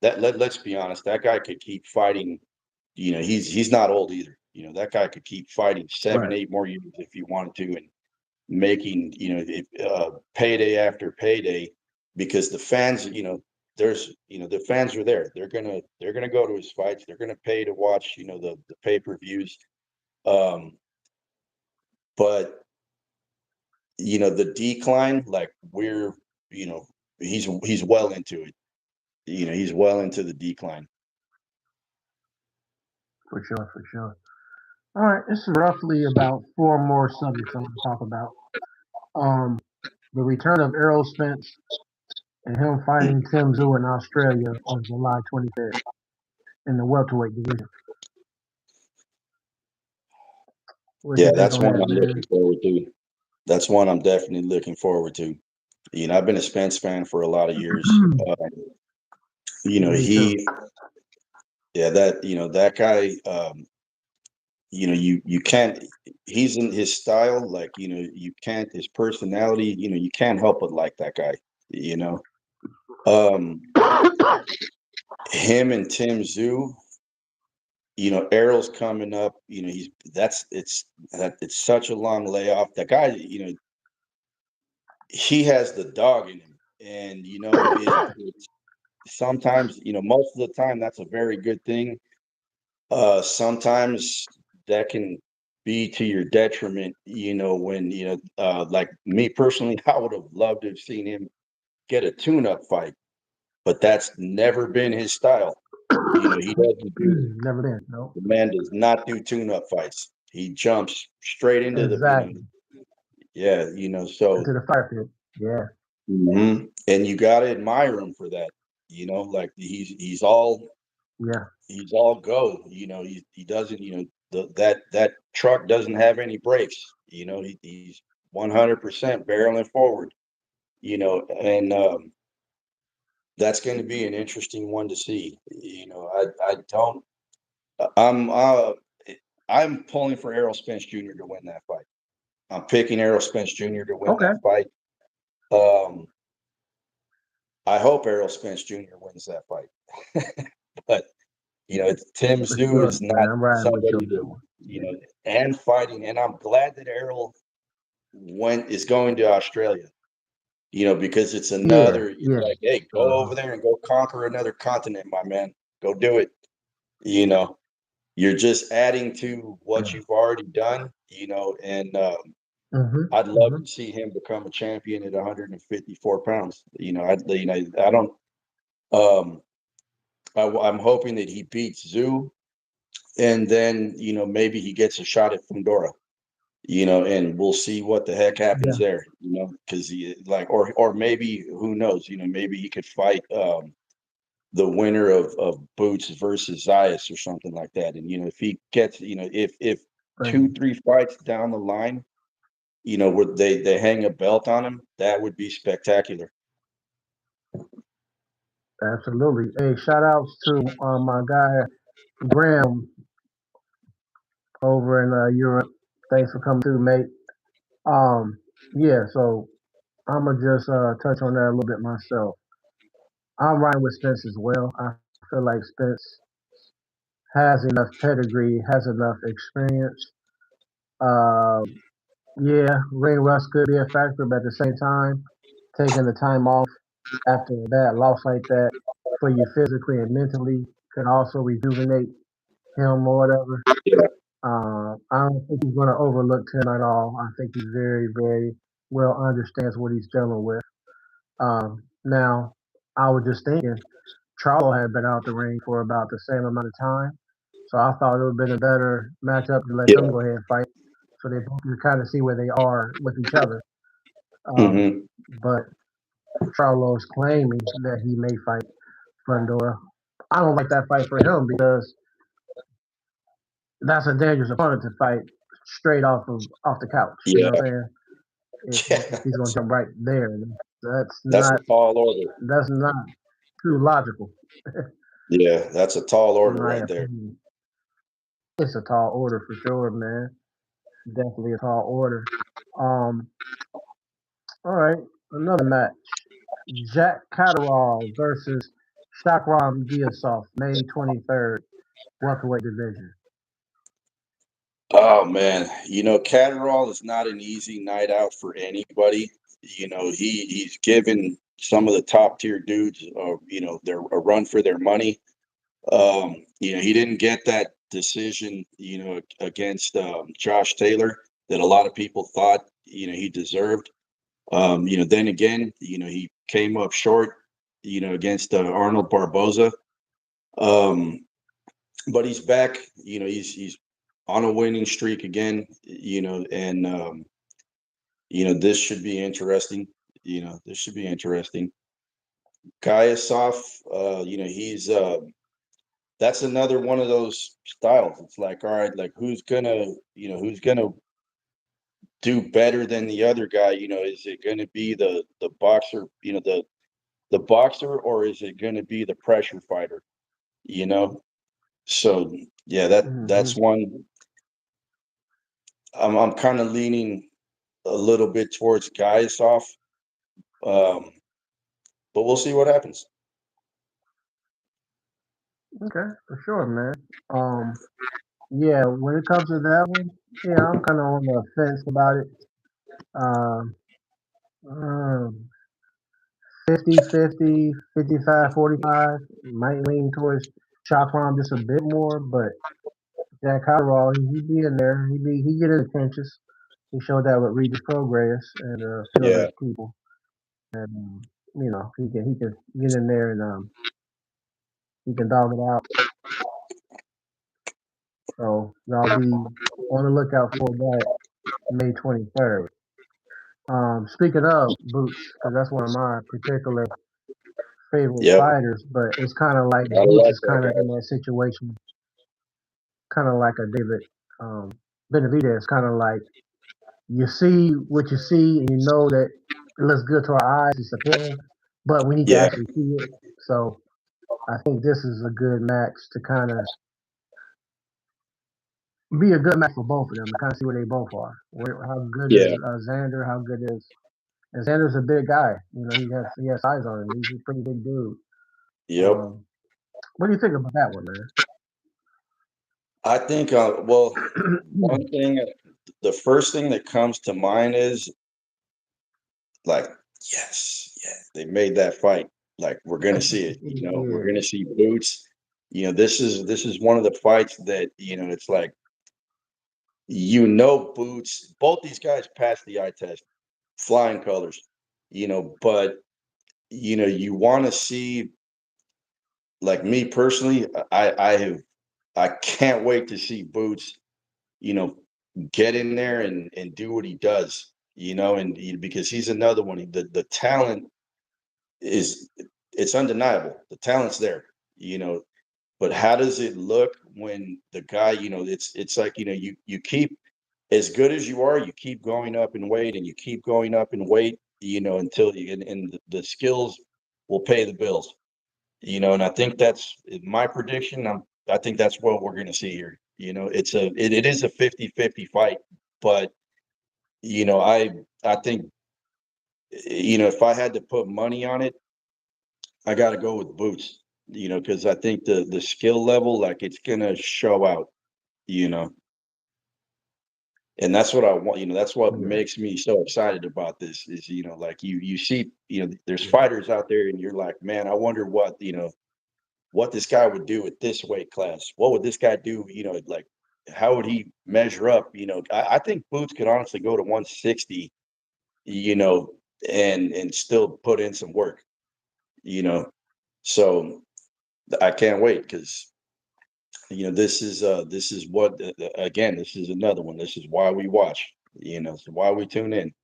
let's be honest, that guy could keep fighting. He's not old either. That guy could keep fighting seven,
Right.
8 more years if he wanted to, and making, payday after payday, because the fans, the fans are there. They're gonna go to his fights. They're gonna pay to watch, the pay-per-views. Um, but the decline, like, he's well into it. He's well into the decline.
For sure, for sure. All right, this is roughly about four more subjects I'm going to talk about. Um, the return of Errol Spence and him fighting Tim Tszyu in Australia on July 25th in the welterweight division. What
Yeah,
you think
that's
on
one
that,
I'm
man?
looking forward to. That's one I'm definitely looking forward to. I've been a Spence fan for a lot of years.
Yeah, me too.
He, yeah, that guy, you can't, he's in his style, like, you can't, his personality, you can't help but like that guy, you know. Um, him and Tim Zoo, Errol's coming up, it's such a long layoff. That guy, he has the dog in him. And, it's sometimes, most of the time, that's a very good thing. Sometimes that can be to your detriment, when, like me personally, I would have loved to have seen him get a tune-up fight, but that's never been his style. He doesn't do it.
Never did. No.
The man does not do tune-up fights. He jumps straight into the,
Exactly.
yeah,
Into
so,
the fire pit. Yeah.
and you got to admire him for that. Like,
Yeah.
he's all go. He doesn't. That truck doesn't have any brakes. He's 100% barreling forward. And that's going to be an interesting one to see. I don't. I'm I'm pulling for Errol Spence Jr. to win that fight. I'm picking Errol Spence Jr. to win
Okay.
that fight. Um, I hope Errol Spence Jr. wins that fight, but Tim
For
Tszyu
sure,
is
man.
not
I'm riding with you
somebody
on that
that,
one.
and fighting. And I'm glad that Errol is going to Australia, because it's
Yeah.
another, it's
Yeah.
like, hey, go
Uh-huh.
over there and go conquer another continent, my man. Go do it. You know, you're just adding to what
Yeah.
you've already done, and
Mm-hmm.
I'd love
Mm-hmm.
to see him become a champion at 154 pounds. I don't, um, I'm hoping that he beats Zoo, and then, maybe he gets a shot at Fundora, and we'll see what the heck happens
Yeah.
there, because he, like, or maybe, who knows, maybe he could fight the winner of Boots versus Zayas or something like that. And, if he gets, if two,
Crazy.
3 fights down the line, where they hang a belt on him, that would be spectacular.
Absolutely. Hey, shout outs to my guy Graham over in Europe. Thanks for coming through, mate. Um, yeah, so I'm gonna just touch on that a little bit myself. I'm riding with Spence as well. I feel like Spence has enough pedigree, has enough experience. Um, yeah, ring rust could be a factor, but at the same time, taking the time off after a bad loss like that for you physically and mentally could also rejuvenate him or whatever.
Yeah.
I don't think he's going to overlook Tim at all. I think he very, very well understands what he's dealing with. Now, I was just thinking, Charlo had been out the ring for about the same amount of time. So I thought it would have been a better matchup to let them
Yeah.
go ahead and fight, so they both can kind of see where they are with each other. Um,
Hmm.
but Charlo's claiming that he may fight Fundora. I don't like that fight for him because that's a dangerous opponent to fight straight off the couch. You know
Yeah.
what I'm saying? If
Yeah.
he's going to jump right there, that's
That's a
not
tall order.
that's not too logical,
Yeah, that's a tall
in
order
my
right there.
opinion. It's a tall order for sure, man. Definitely a tall order. Um, all right, another match: Jack Catterall versus Shakram Diasov, May 23rd, welterweight division.
Oh man, Catterall is not an easy night out for anybody. He's given some of the top tier dudes, their a run for their money. He didn't get that decision, against Josh Taylor that a lot of people thought, he deserved. Then again, he came up short, against Arnold Barboza. Um, but he's back. He's on a winning streak again. And this should be interesting. This should be interesting. Kayasov, he's that's another one of those styles. It's like, all right, like who's gonna do better than the other guy? Is it gonna be the boxer, the boxer, or is it gonna be the pressure fighter? You know? So yeah, that's
Hmm.
one I'm kind of leaning a little bit towards Kayasov. Um, but we'll see what happens.
Okay, for sure, man. Yeah, when it comes to that one, yeah, I'm kind of on the fence about it. Um, um, 50-50, 55-45. Might lean towards Chopron just a bit more, but Jack Catterall, he be in there. He get in the trenches. He showed that with Regis Prograis and a few
Yeah,
other people. And he can get in there and he can dog it out. So y'all be on the lookout for that May 23rd. Speaking of Boots, because that's one of my particular favorite
yep.
fighters, but it's kind of like
I
Boots
like
is
that
kind of in
guy.
that situation, kind of like a David um, Benavidez, kind of like you see what you see and you know that it looks good to our eyes, it's appealing, but we need to
Yeah,
actually see it. So I think this is a good match to kind of be a good match for both of them to kind of see where they both are. How good is
yeah,
Xander? How good is and Xander's a big guy. He has size on him. He's a pretty big dude.
yep.
Um, what do you think about that one,
I think, well,
man?
one thing, the first thing that comes to mind is like, yes, yeah, they made that fight. Like, we're gonna see it. We're
Yeah.
gonna see Boots. This is one of the fights that it's like Boots. Both these guys passed the eye test, flying colors. But you want to see, like me personally, I can't wait to see Boots, you know, get in there and do what he does, because he's another one. The talent is it's undeniable. The talent's there, you know, but how does it look when the guy, it's like, you keep as good as you are, you keep going up in weight and you keep going up in weight, until and the skills will pay the bills. And I think that's my prediction. I think that's what we're going to see here. It is a 50-50 fight, but I think, if I had to put money on it, I got to go with Boots, because I think the skill level, like, it's going to show out, you know, and that's what I want. That's what
Yeah.
makes me so excited about this is, like, you see, there's fighters out there and you're like, man, I wonder what this guy would do at this weight class. What would this guy do? Like, how would he measure up? I think Boots could honestly go to 160, you know, and still put in some work, you know. So I can't wait because this is what again. This is another one. This is why we watch. This is why we tune in.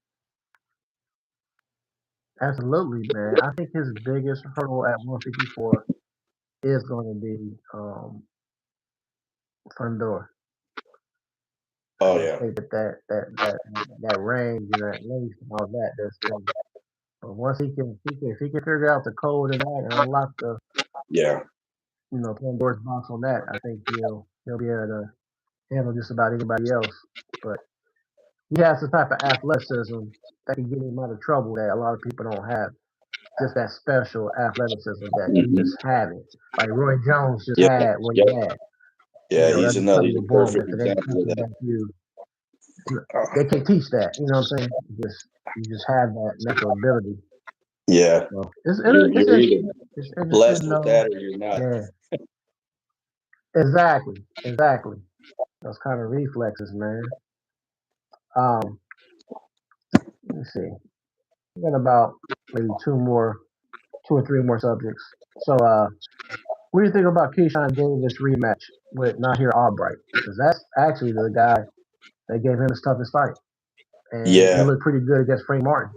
Absolutely, man. I think his biggest hurdle at 154 is going to be front door. I
Oh
just
yeah,
think that range and that length and all that. That's thing. But once if he can figure out the code of that and unlock the
yeah.
Pandora's box on that, I think he'll be able to handle just about anybody else. But he has the type of athleticism that can get him out of trouble that a lot of people don't have. Just that special athleticism that you just
Hmm.
have it. Like Roy Jones just
Yeah,
had what he
yeah,
had.
yeah.
That's
He's
just
another.
something
He's
you're
a
born
perfect
with. It ain't
example of
something
that.
that you
Uh,
they can't teach that. You know what I'm saying? You just have that natural ability.
yeah,
So it's
you're either
interesting. It's interesting
blessed
to
with
know.
that or you're not.
Yeah, exactly. Those kind of reflexes, man. Um, let me see. We got about maybe two or three more subjects. So, what do you think about Keyshawn Davis rematch with Nahir Albright? Because that's actually the guy that gave him his toughest fight, and he
Yeah,
looked pretty good against Frank Martin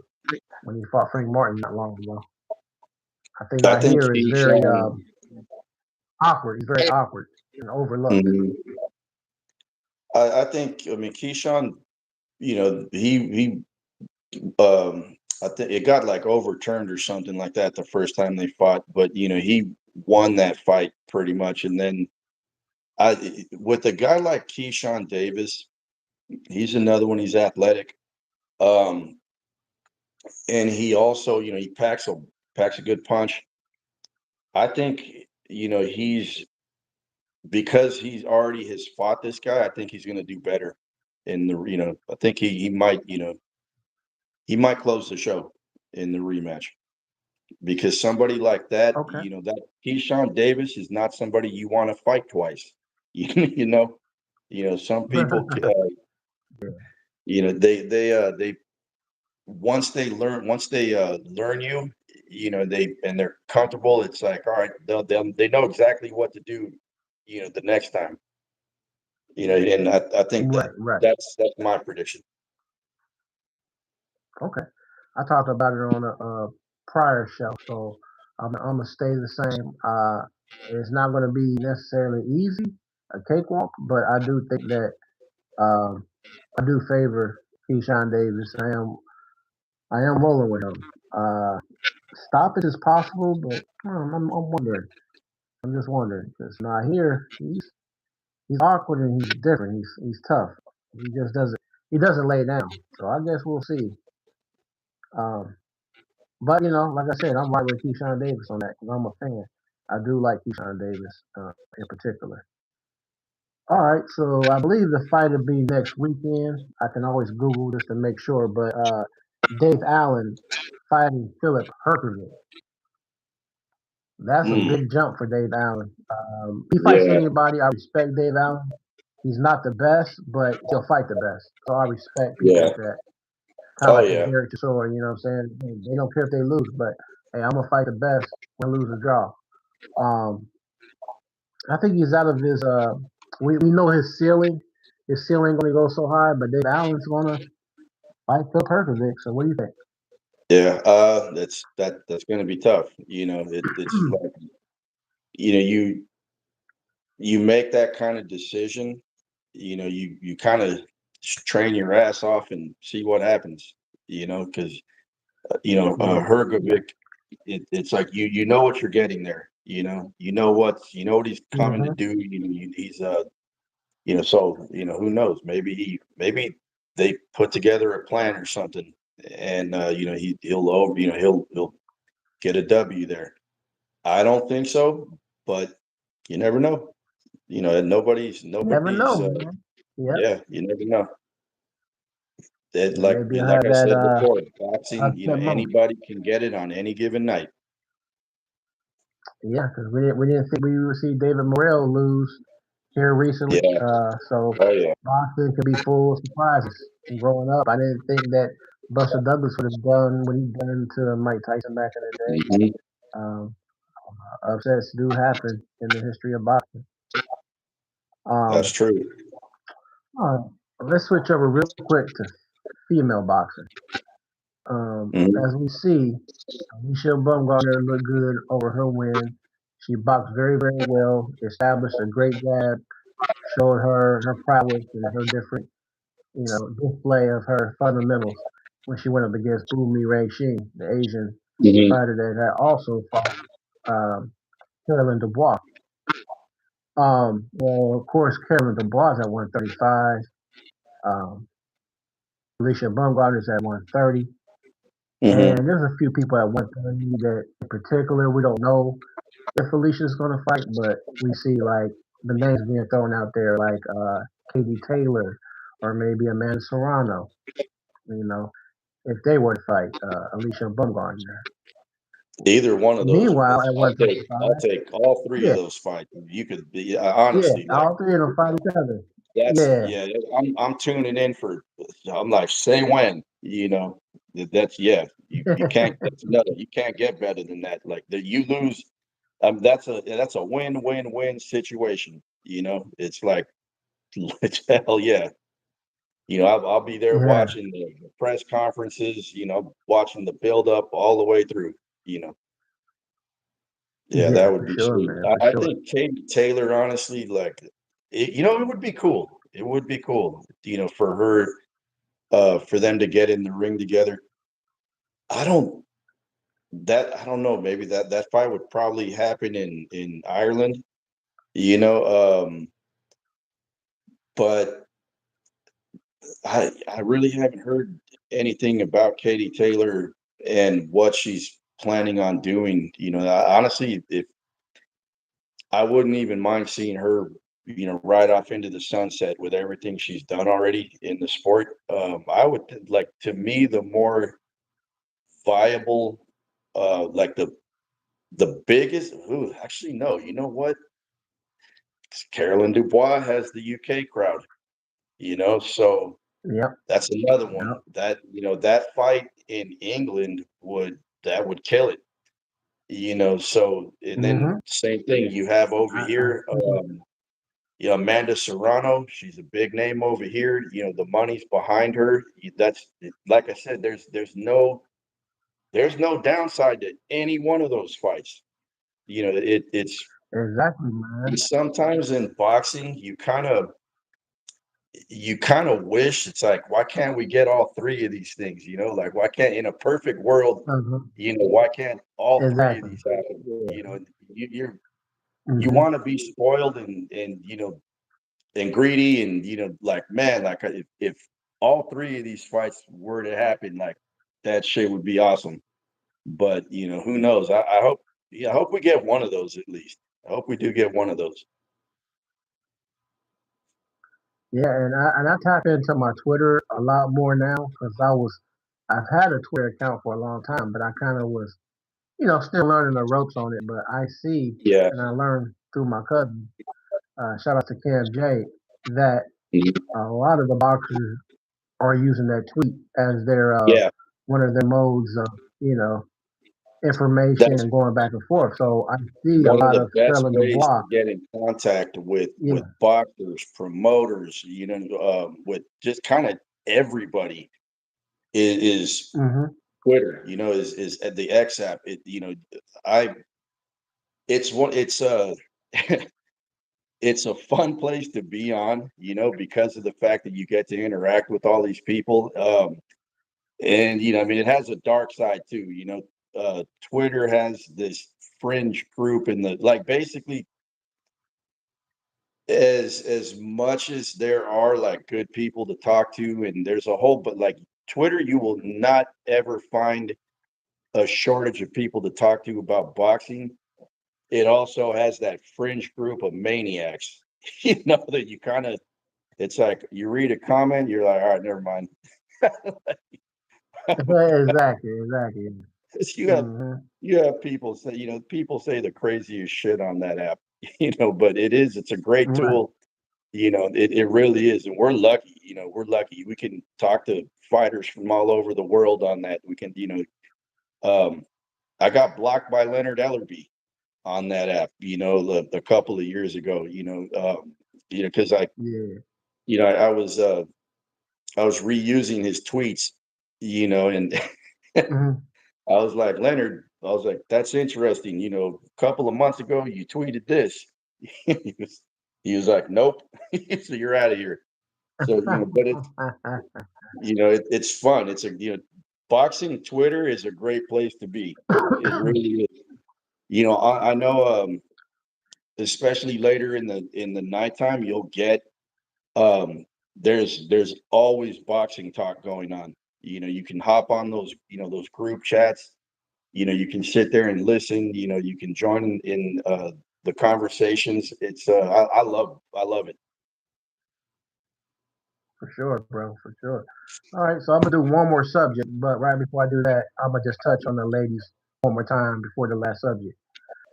when he fought Frank Martin not long ago. I think
I think
Nahir is very
Keyshawn.
awkward. He's very awkward and overlooked.
Mhm. I think. I mean, Keyshawn. He. I think it got like overturned or something like that the first time they fought, but he won that fight pretty much, and then with a guy like Keyshawn Davis, he's another one. He's athletic. Um, and he also, he packs a good punch. I think, he's because he's already has fought this guy. I think he's going to do better in the. I think he might, he might close the show in the rematch because somebody like that,
Okay.
that Keyshawn Davis is not somebody you want to fight twice. You know, some people, they once they learn you, they're comfortable. It's like, all right, they know exactly what to do, the next time. And I think
Right, right.
that's my prediction.
Okay. I talked about it on a prior show, so I'm gonna stay the same. It's not gonna be necessarily easy, a cakewalk, but I do think that um, I do favor Keyshawn Davis. I am rolling with him. Stoppage is possible, but I'm wondering. I'm just wondering because now here he's awkward and he's different. He's tough. He doesn't lay down. So I guess we'll see. Um, but like I said, I'm right with Keyshawn Davis on that because I'm a fan. I do like Keyshawn Davis in particular. All right, so I believe the fight will be next weekend. I can always Google just to make sure, but Dave Allen fighting Philip Herkovich. That's a
Mm,
big jump for Dave Allen. He fights
yeah,
anybody. I respect Dave Allen. He's not the best, but he'll fight the best. So I respect people
yeah.
like that. Kind of
Oh
like a
yeah,
Derek Chisora, you know what I'm saying? They don't care if they lose, but hey, I'm gonna fight the best, win, lose, or draw. Um, I think he's out of his. We know his ceiling. His ceiling going to go so high, but Dave Allen's going to fight Phil Perkovic. So what do you think?
yeah. That's going to be tough. It's like you make that kind of decision. You kind of train your ass off and see what happens. Because
Yeah. Yeah.
Hergovic, it's like you know what you're getting there. You know what he's coming to
Hmm.
do. He's so who knows? Maybe they put together a plan or something, and he'll over he'll get a W there. I don't think so, but you never know.
Never know,
Nobody's
man. Yep.
yeah, you never know. That
Yeah. Maybe I
like
have
I
that
said before, boxing,
upset moment.
anybody can get it on any given night.
Yeah, because we didn't think we would see David Morrell lose here recently.
Yeah.
So
Oh yeah.
boxing can be full of surprises. Growing up, I didn't think that Buster Douglas would have done what he done to Mike Tyson back in the day.
Hmm.
Um, Upsets do happen in the history of boxing.
That's
Um,
true.
uh, let's switch over real quick to female boxing.
Hmm.
As we see, Alicia Bumgarner looked good over her win. She boxed very, very well, established a great jab, showed her prowess and her different, display of her fundamentals when she went up against Umi Ray Shing, the Asian
Hmm.
fighter that had also fought um, Carolyn Dubois. Well, of course, Carolyn Dubois is at 135. Um, Alicia Bumgarner's at 130.
Hmm.
And there's a few people at 130 that in particular we don't know if Alicia's going to fight, but we see like the names being thrown out there like Katie Taylor or maybe Amanda Serrano, you know, if they were to fight Alicia Bumgarner.
Either one of those are
Meanwhile,
this.
at
I'll
135,
take all three of
yeah,
those fights. You could be
yeah,
honestly like
all three of them fight each other.
that's
Yeah,
yeah. I'm tuning in for. I'm like say when that's yeah. You can't that's another. You can't get better than that. Like that you lose. That's a win-win-win situation. It's like hell yeah. I'll be there
yeah,
watching the press conferences. Watching the build up all the way through. You know. Yeah,
yeah,
that would
for
be
sure,
sweet.
man, for
I
sure.
think Katie Taylor, honestly, like, it would be cool. It would be cool, for her, for them to get in the ring together. I don't I don't know. Maybe that fight would probably happen in Ireland, you know. But I really haven't heard anything about Katie Taylor and what she's planning on doing. Honestly, if I wouldn't even mind seeing her, ride off into the sunset with everything she's done already in the sport. I would like to me the more viable, like the biggest. Ooh, actually, no. You know what? Carolyn Dubois has the UK crowd. So
Yep,
that's another one
yep.
that that fight in England would kill it. So and then
Mm-hmm.
same thing you have over
I
here.
see.
Amanda Serrano, she's a big name over here. The money's behind her. That's like I said. There's no downside to any one of those fights. It's
Exactly, man.
sometimes in boxing you kind of wish it's like why can't we get all three of these things? Like why can't in a perfect world,
Uh-huh.
why can't all three of
Exactly.
these happen?
Yeah.
You
Mm-hmm.
want to be spoiled and and greedy and like man like if all three of these fights were to happen like that shit would be awesome, but who knows. I hope, yeah, I hope we get one of those at least. I hope we do get one of those.
Yeah, and I tap into my Twitter a lot more now because I've had a Twitter account for a long time, but I kind of was still learning the ropes on it. But I see
Yeah.
and I learned through my cousin, shout out to Cam J, that
Mhm.
a lot of the boxers are using that tweet as their
Yeah,
one of their modes of you know information
that's
and going back and forth. So I see a
one of
lot
the
of
best
Carolyn
ways
Dubois.
to get in contact with
Yeah.
boxers, promoters, with just kind of everybody is
Hmm.
Twitter. Is at the X app. I it's one it's it's a fun place to be on, because of the fact that you get to interact with all these people. And I mean, it has a dark side too. Twitter has this fringe group and the like. Basically, as much as there are like good people to talk to, and there's a whole, but like Twitter, you will not ever find a shortage of people to talk to about boxing. It also has that fringe group of maniacs, that you kind of, it's like you read a comment, you're like, all right, never mind.
Exactly, exactly.
you have
Hmm.
you have people say the craziest shit on that app, but it's a great
Right.
tool. It really is. And we're lucky. We can talk to fighters from all over the world on that. We can, I got blocked by Leonard Ellerby on that app, a couple of years ago, because
Yeah.
I was reusing his tweets, and
Hmm.
I was like, Leonard, I was like, that's interesting. A couple of months ago, you tweeted this. he was, he was like, nope. So you're out of here. So, but it's fun. Boxing Twitter is a great place to be. It really is. I know, especially later in the nighttime, you'll get there's always boxing talk going on. You can hop on those group chats. You can sit there and listen. You can join in the conversations. I love it.
For sure, bro. For sure. All right, so I'm gonna do one more subject, but right before I do that, I'm gonna just touch on the ladies one more time before the last subject.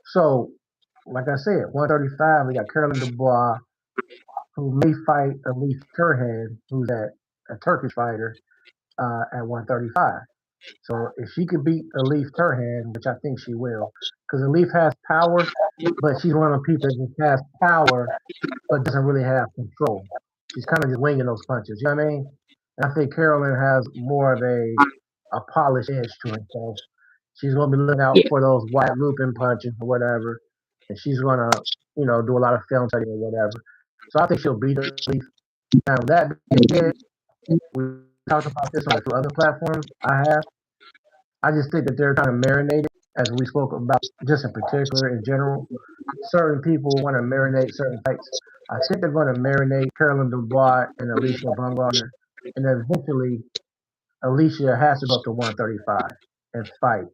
So, like I said, 135, we got Carolyn Dubois, who may fight Elise Turhan, who's a Turkish fighter, at 135. So if she could beat Elise Turhan, which I think she will, because Elise has power, but she's one of the people that just has power but doesn't really have control. She's kind of just winging those punches. You know what I mean? And I think Carolyn has more of a polished edge to her. So she's going to be looking out
Yeah,
for those wide looping punches or whatever, and she's going to do a lot of film study or whatever. So I think she'll beat Elise. Now with that being said, we talked about this on a few other platforms I have. I just think that they're kind of marinated, as we spoke about, just in particular in general. Certain people want to marinate certain fights. I think they're going to marinate Carolyn Dubois and Alicia Baumgartner, and eventually Alicia has to go up to 135 and fight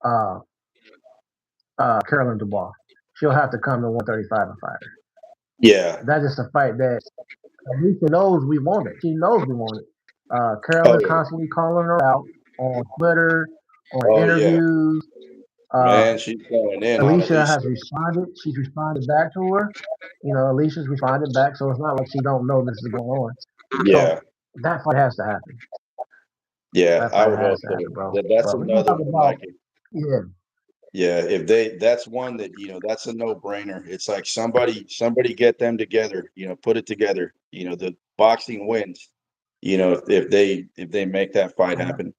uh, Carolyn Dubois. She'll have to come to 135 and fight her.
yeah.
That's just a fight that Alicia knows we want it. She knows we want it.
Oh
Carolyn
yeah.
constantly calling her out on Twitter, on
Oh yeah.
interviews. Uh,
Man, she's going in on
Alicia
Alicia.
has responded. She's responded back to her. Alicia's responded back, so it's not like she don't know this is going on.
Yeah,
So that fight has to happen.
yeah.
That
I
fight
would
has
hope
to
so.
happen, bro.
That's
But we can
another
talk
one.
about,
Like,
yeah,
yeah, that's one that that's a no brainer. It's like somebody get them together. Put it together. The boxing wins. If they make that fight
yeah,
happen.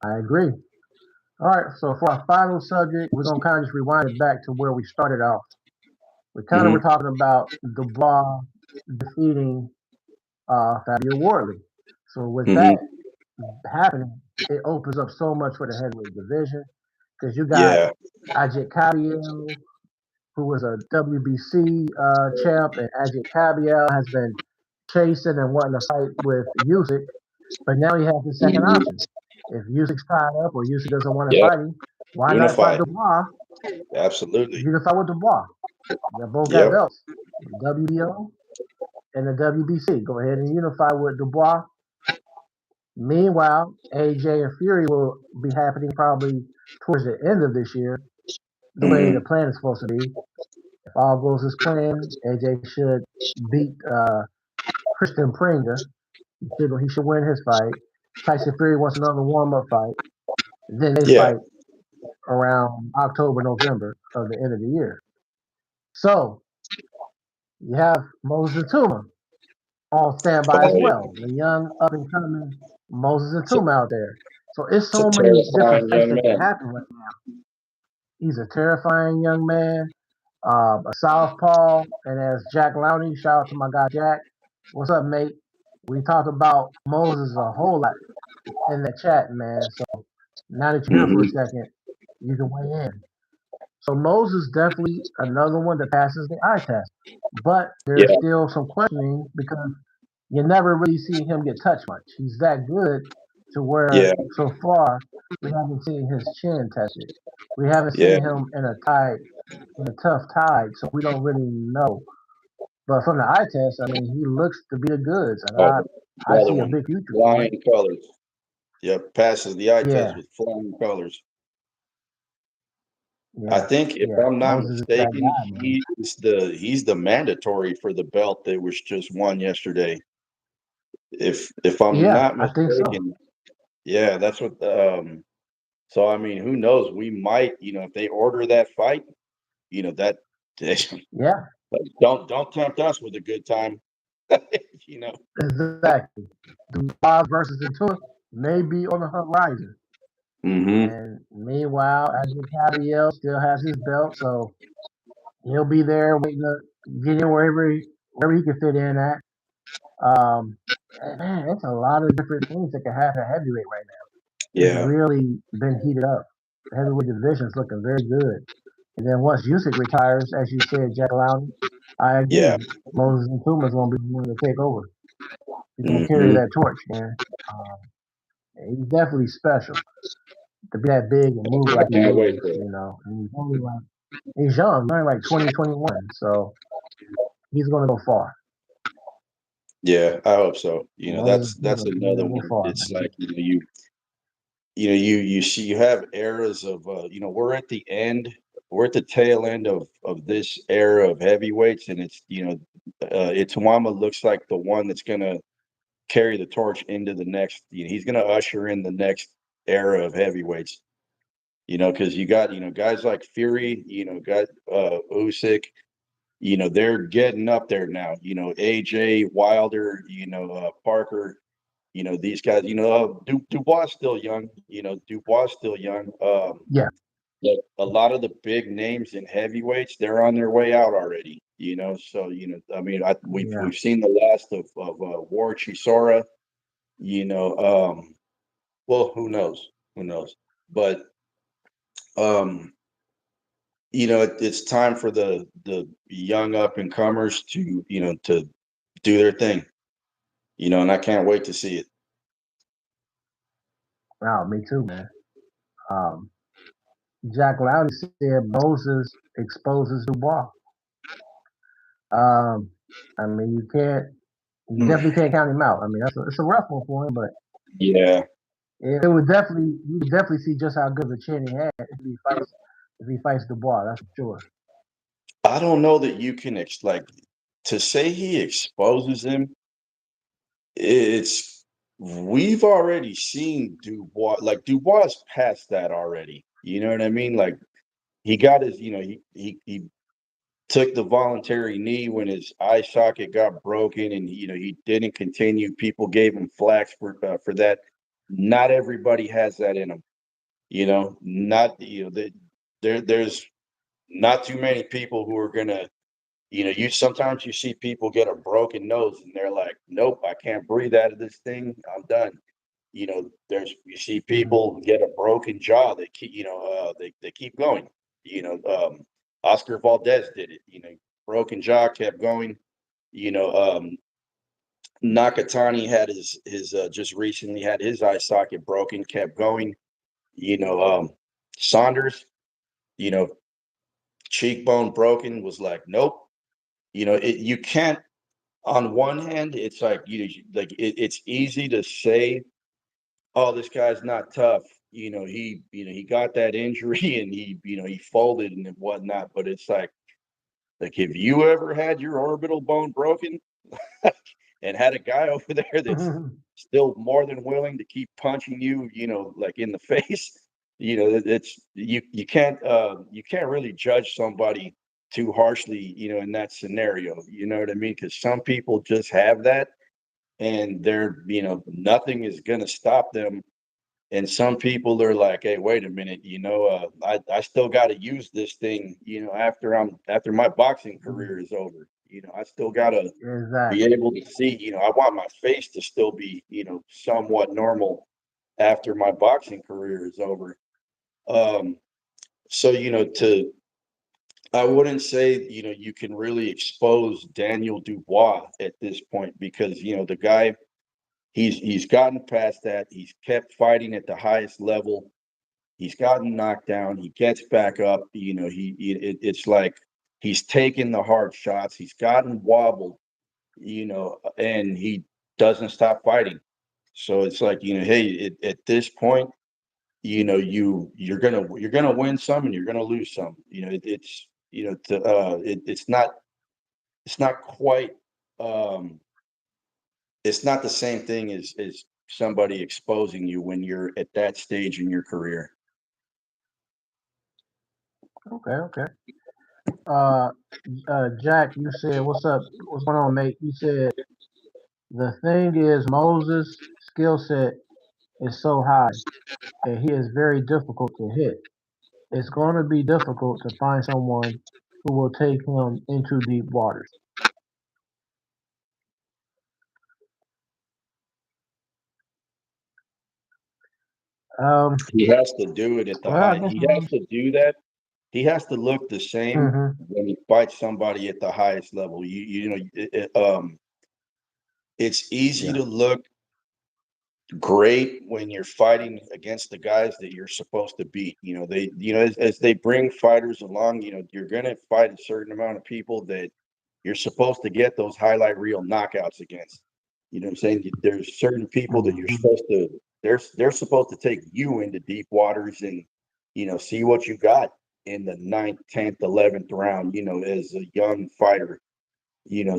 I agree. All right, so for our final subject, we're gonna kind of just rewind it back to where we started off. We kind of were
Hmm.
talking about Dubois defeating Fabio Wardley. So with
Hmm.
that happening, it opens up so much for the heavyweight division because you got
Yeah.
Ajit Kabiel, who was a WBC champ, and Ajit Kabiel has been chasing and wanting to fight with Usyk, but now he has the second
Hmm.
option. If Usyk's tied up or Usyk doesn't want to
Yep.
fight him, why not fight
Unified.
Dubois?
Absolutely.
You can fight with Dubois. They both got
Yep.
belts, the WBO and the WBC. Go ahead and unify with Dubois. Meanwhile, AJ and Fury will be happening probably towards the end of this year, the way the
Hmm.
plan is supposed to be. If all goes as planned, AJ should beat Christian Pringa. He should win his fight. Tyson Fury wants another warm up fight. Then they
Yeah.
fight around October, November of the end of the year. So you have Moses Tuma on standby as
Oh yeah.
well. The young up and coming Moses
It's a,
Tuma out there. So it's
it's a
so many different
terrifying
fights
young
that can
man.
happen right now. He's a terrifying young man, a southpaw, and as Jack Lowney, shout out to my guy Jack. What's up, mate? We talked about Moses a whole lot in the chat, man. So now that you're here for a
Hmm.
second, you can weigh in. So Moses definitely another one that passes the eye test, but there's
Yeah.
still some questioning because you never really see him get touched much. He's that good to
Yeah.
where so far we haven't seen his chin tested. We haven't
Yeah.
seen him in a tough tide, so we don't really know. But from the eye test, I mean, he looks to be the goods, and
Oh,
I
another
see a
one.
big future for him.
Flying colors. Yep. Passes the eye test
Yeah,
with flying colors. I
yeah,
think if
yeah.
I'm not
Moses is that
mistaken,
guy, man.
he's the mandatory for the belt that was just won yesterday. If I'm
Yeah,
not
I think so.
mistaken, yeah, that's what. So I mean, who knows? We might, if they order that fight, that
Yeah,
Don't tempt us with a good time. you know.
exactly. Dubois versus Couture may be on the horizon.
Mm-hmm.
And meanwhile, Adrian Cavill still has his belt, so he'll be there waiting to get in wherever he can fit in at. And man, it's a lot of different things that can happen at heavyweight right now. It's
Yeah.
really been heated up. The heavyweight division's looking very good. And then once Usyk retires, as you said, Jack Lowney, I
Yeah.
agree. Moses Ntuma's going to be the one to take over. He's going to carry
Mm-hmm.
that torch, man. Um, he's definitely special to be that big and move
I
like he
can't wait
moves,
for it.
you know. And he's only like he's young, he's only like 2021, so he's going to go far.
Yeah, I hope so.
Moses
That's
Ntuma's going
another
to go
one.
far,
It's
man.
like you see you have eras of we're at the end, we're at the tail end of this era of heavyweights, and it's Itawama looks like the one that's gonna carry the torch into the next. He's gonna usher in the next era of heavyweights. Because you got guys like Fury, got Usyk. They're getting up there now. AJ Wilder, Parker. These guys. Dubois still young. Dubois still young.
Yeah,
But a lot of the big names in heavyweights, they're on their way out already. So I mean,
yeah.
we've seen the last of War Chisora. Well, who knows? Who knows? But um, it's time for the young up and comers to to do their thing. And I can't wait to see it.
Wow, me too, man. Um, Jack Lowney said Moses exposes Dubois. Um, I mean, you definitely can't count him out. I mean, it's a rough one for him, but
Yeah,
you would definitely see just how good of a chin he had if he fights Dubois. That's for sure.
I don't know that you can like to say he exposes him. It's we've already seen Dubois. Like Dubois is past that already. You know what I mean? Like he got his. He took the voluntary knee when his eye socket got broken, and he didn't continue. People gave him flack for that. Not everybody has that in them. Not there's not too many people who are gonna. You sometimes you see people get a broken nose and they're like, nope, I can't breathe out of this thing. I'm done. You see
Mhm.
people get a broken jaw. They keep, they keep going. Oscar Valdez did it. Broken jaw, kept going. You know, um, Nakatani had his just recently had his eye socket broken, kept going. You know, um, Saunders, you know, cheekbone broken, was like, nope. You can't. On one hand, it's like it's easy to say, oh, this guy's not tough. He got that injury and he folded and whatnot. But it's like, have you ever had your orbital bone broken and had a guy over there that's still more than willing to keep punching you, like in the face? It's you can't really judge somebody too harshly, in that scenario. You know what I mean? Because some people just have that, and they're nothing is going to stop them. And some people are like, hey, wait a minute, I still got to use this thing, after my boxing career is over. I still got to be
Exactly.
able to see, I want my face to still be, somewhat normal after my boxing career is over. um so to I wouldn't say you can really expose Daniel Dubois at this point, because the guy, he's gotten past that. He's kept fighting at the highest level. He's gotten knocked down. He gets back up. It's like he's taken the hard shots. He's gotten wobbled. And he doesn't stop fighting. So it's like hey, at this point, you're gonna win some and you're gonna lose some. It's it's not quite um, it's not the same thing as somebody exposing you when you're at that stage in your career.
Okay, okay. uh, Jack, you said, "What's up? What's going on, mate?" You said the thing is Moses' skill set is so high, and he is very difficult to hit. It's going to be difficult to find someone who will take him into deep waters. Um,
He has to do it at the
well, I
high.
guess
He has
Moses.
to do that. He has to look the same
Hmm.
when he fights somebody at the highest level. It's easy
Yeah.
to look great when you're fighting against the guys that you're supposed to beat. As they bring fighters along, you're going to fight a certain amount of people that you're supposed to get those highlight reel knockouts against. You know what I'm saying? There's certain people that you're
Hmm.
supposed to they're supposed to take you into deep waters and see what you got in the ninth, 10th, 11th round, as a young fighter.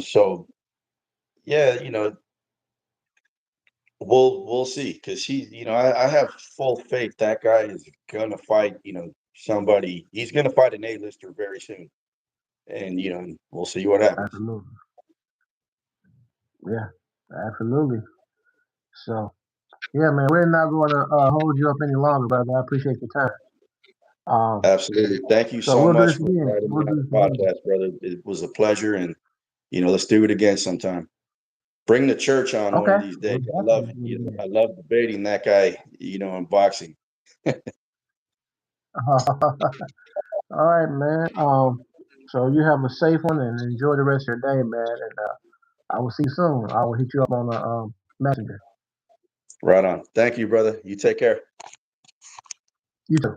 So yeah, we'll see because I have full faith that guy is gonna fight, somebody. He's gonna fight an A-lister very soon, and we'll see what happens.
Absolutely. Yeah. Absolutely. So, yeah, man, we're not going to hold you up any longer, brother. I appreciate your time.
Absolutely. Thank you
So
so
we'll do
much
this
for
again.
inviting
We'll
me
do
on
this
the
again.
podcast, brother. It was a pleasure, and let's do it again sometime. Bring the church on one of
Okay.
these
We'll
days. I love
definitely do it again.
I love debating that guy, in boxing.
All right, man. So you have a safe one and enjoy the rest of your day, man. And I will see you soon. I will hit you up on the messenger.
Right on. Thank you, brother. You take care.
You too.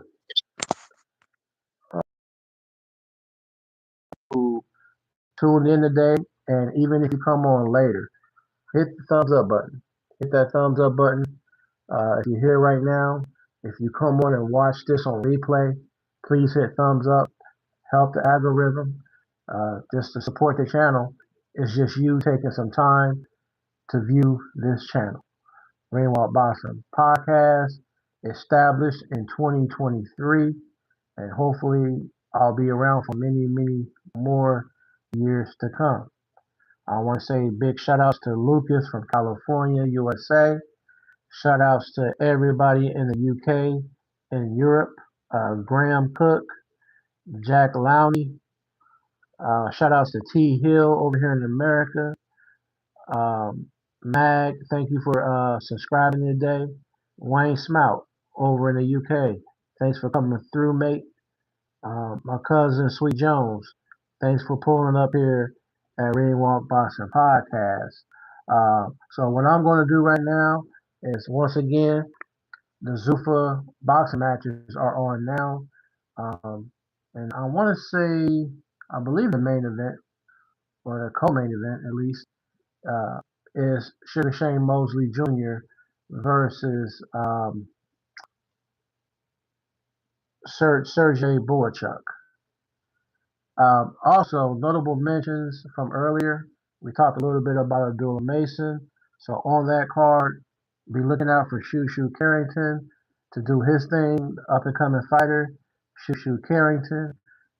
Who tuned in today, and even if you come on later, hit the thumbs up button. Hit that thumbs up button. If you're here right now, if you come on and watch this on replay, please hit thumbs up. Help the algorithm. Just to support the channel. It's just you taking some time to view this channel. Rainwalk Bossum podcast established in 2023, and hopefully I'll be around for many, many more years to come. I want to say big shout outs to Lucas from California, USA. Shout outs to everybody in the UK and Europe. Graham Cook, Jack Lowney. Shout outs to T Hill over here in America. Mag, thank you for subscribing today. Wayne Smout over in the UK. Thanks for coming through, mate. My cousin Sweet Jones. Thanks for pulling up here at Reading Walk Boxing Podcast. So what I'm going to do right now is once again the Zuffa boxing matches are on now, and I want to say I believe the main event or the co-main event at least uh, is Sugar Shane Mosley Jr. versus Sergey Boychuk. Also, notable mentions from earlier. We talked a little bit about Abdullah Mason. So on that card, be looking out for Shoo Shoo Carrington to do his thing, up and coming fighter, Shoo Shoo Carrington.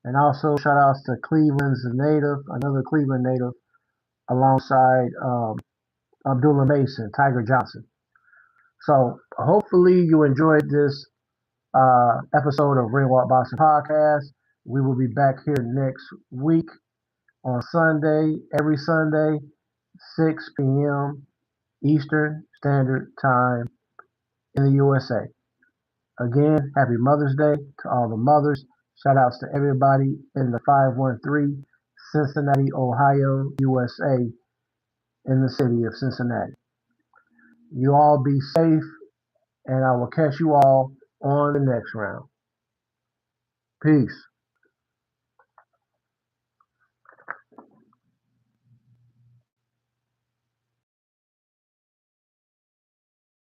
And also shout outs to Cleveland's native, another Cleveland native, alongside Abdullah Mason, Tiger Johnson. So hopefully you enjoyed this episode of Ring Walk Boxing Podcast. We will be back here next week on Sunday, every Sunday, 6 p.m. Eastern Standard Time in the USA. Again, happy Mother's Day to all the mothers. Shout outs to everybody in the 513 Cincinnati, Ohio, USA, in the city of Cincinnati. You all be safe, and I will catch you all on the next round. Peace.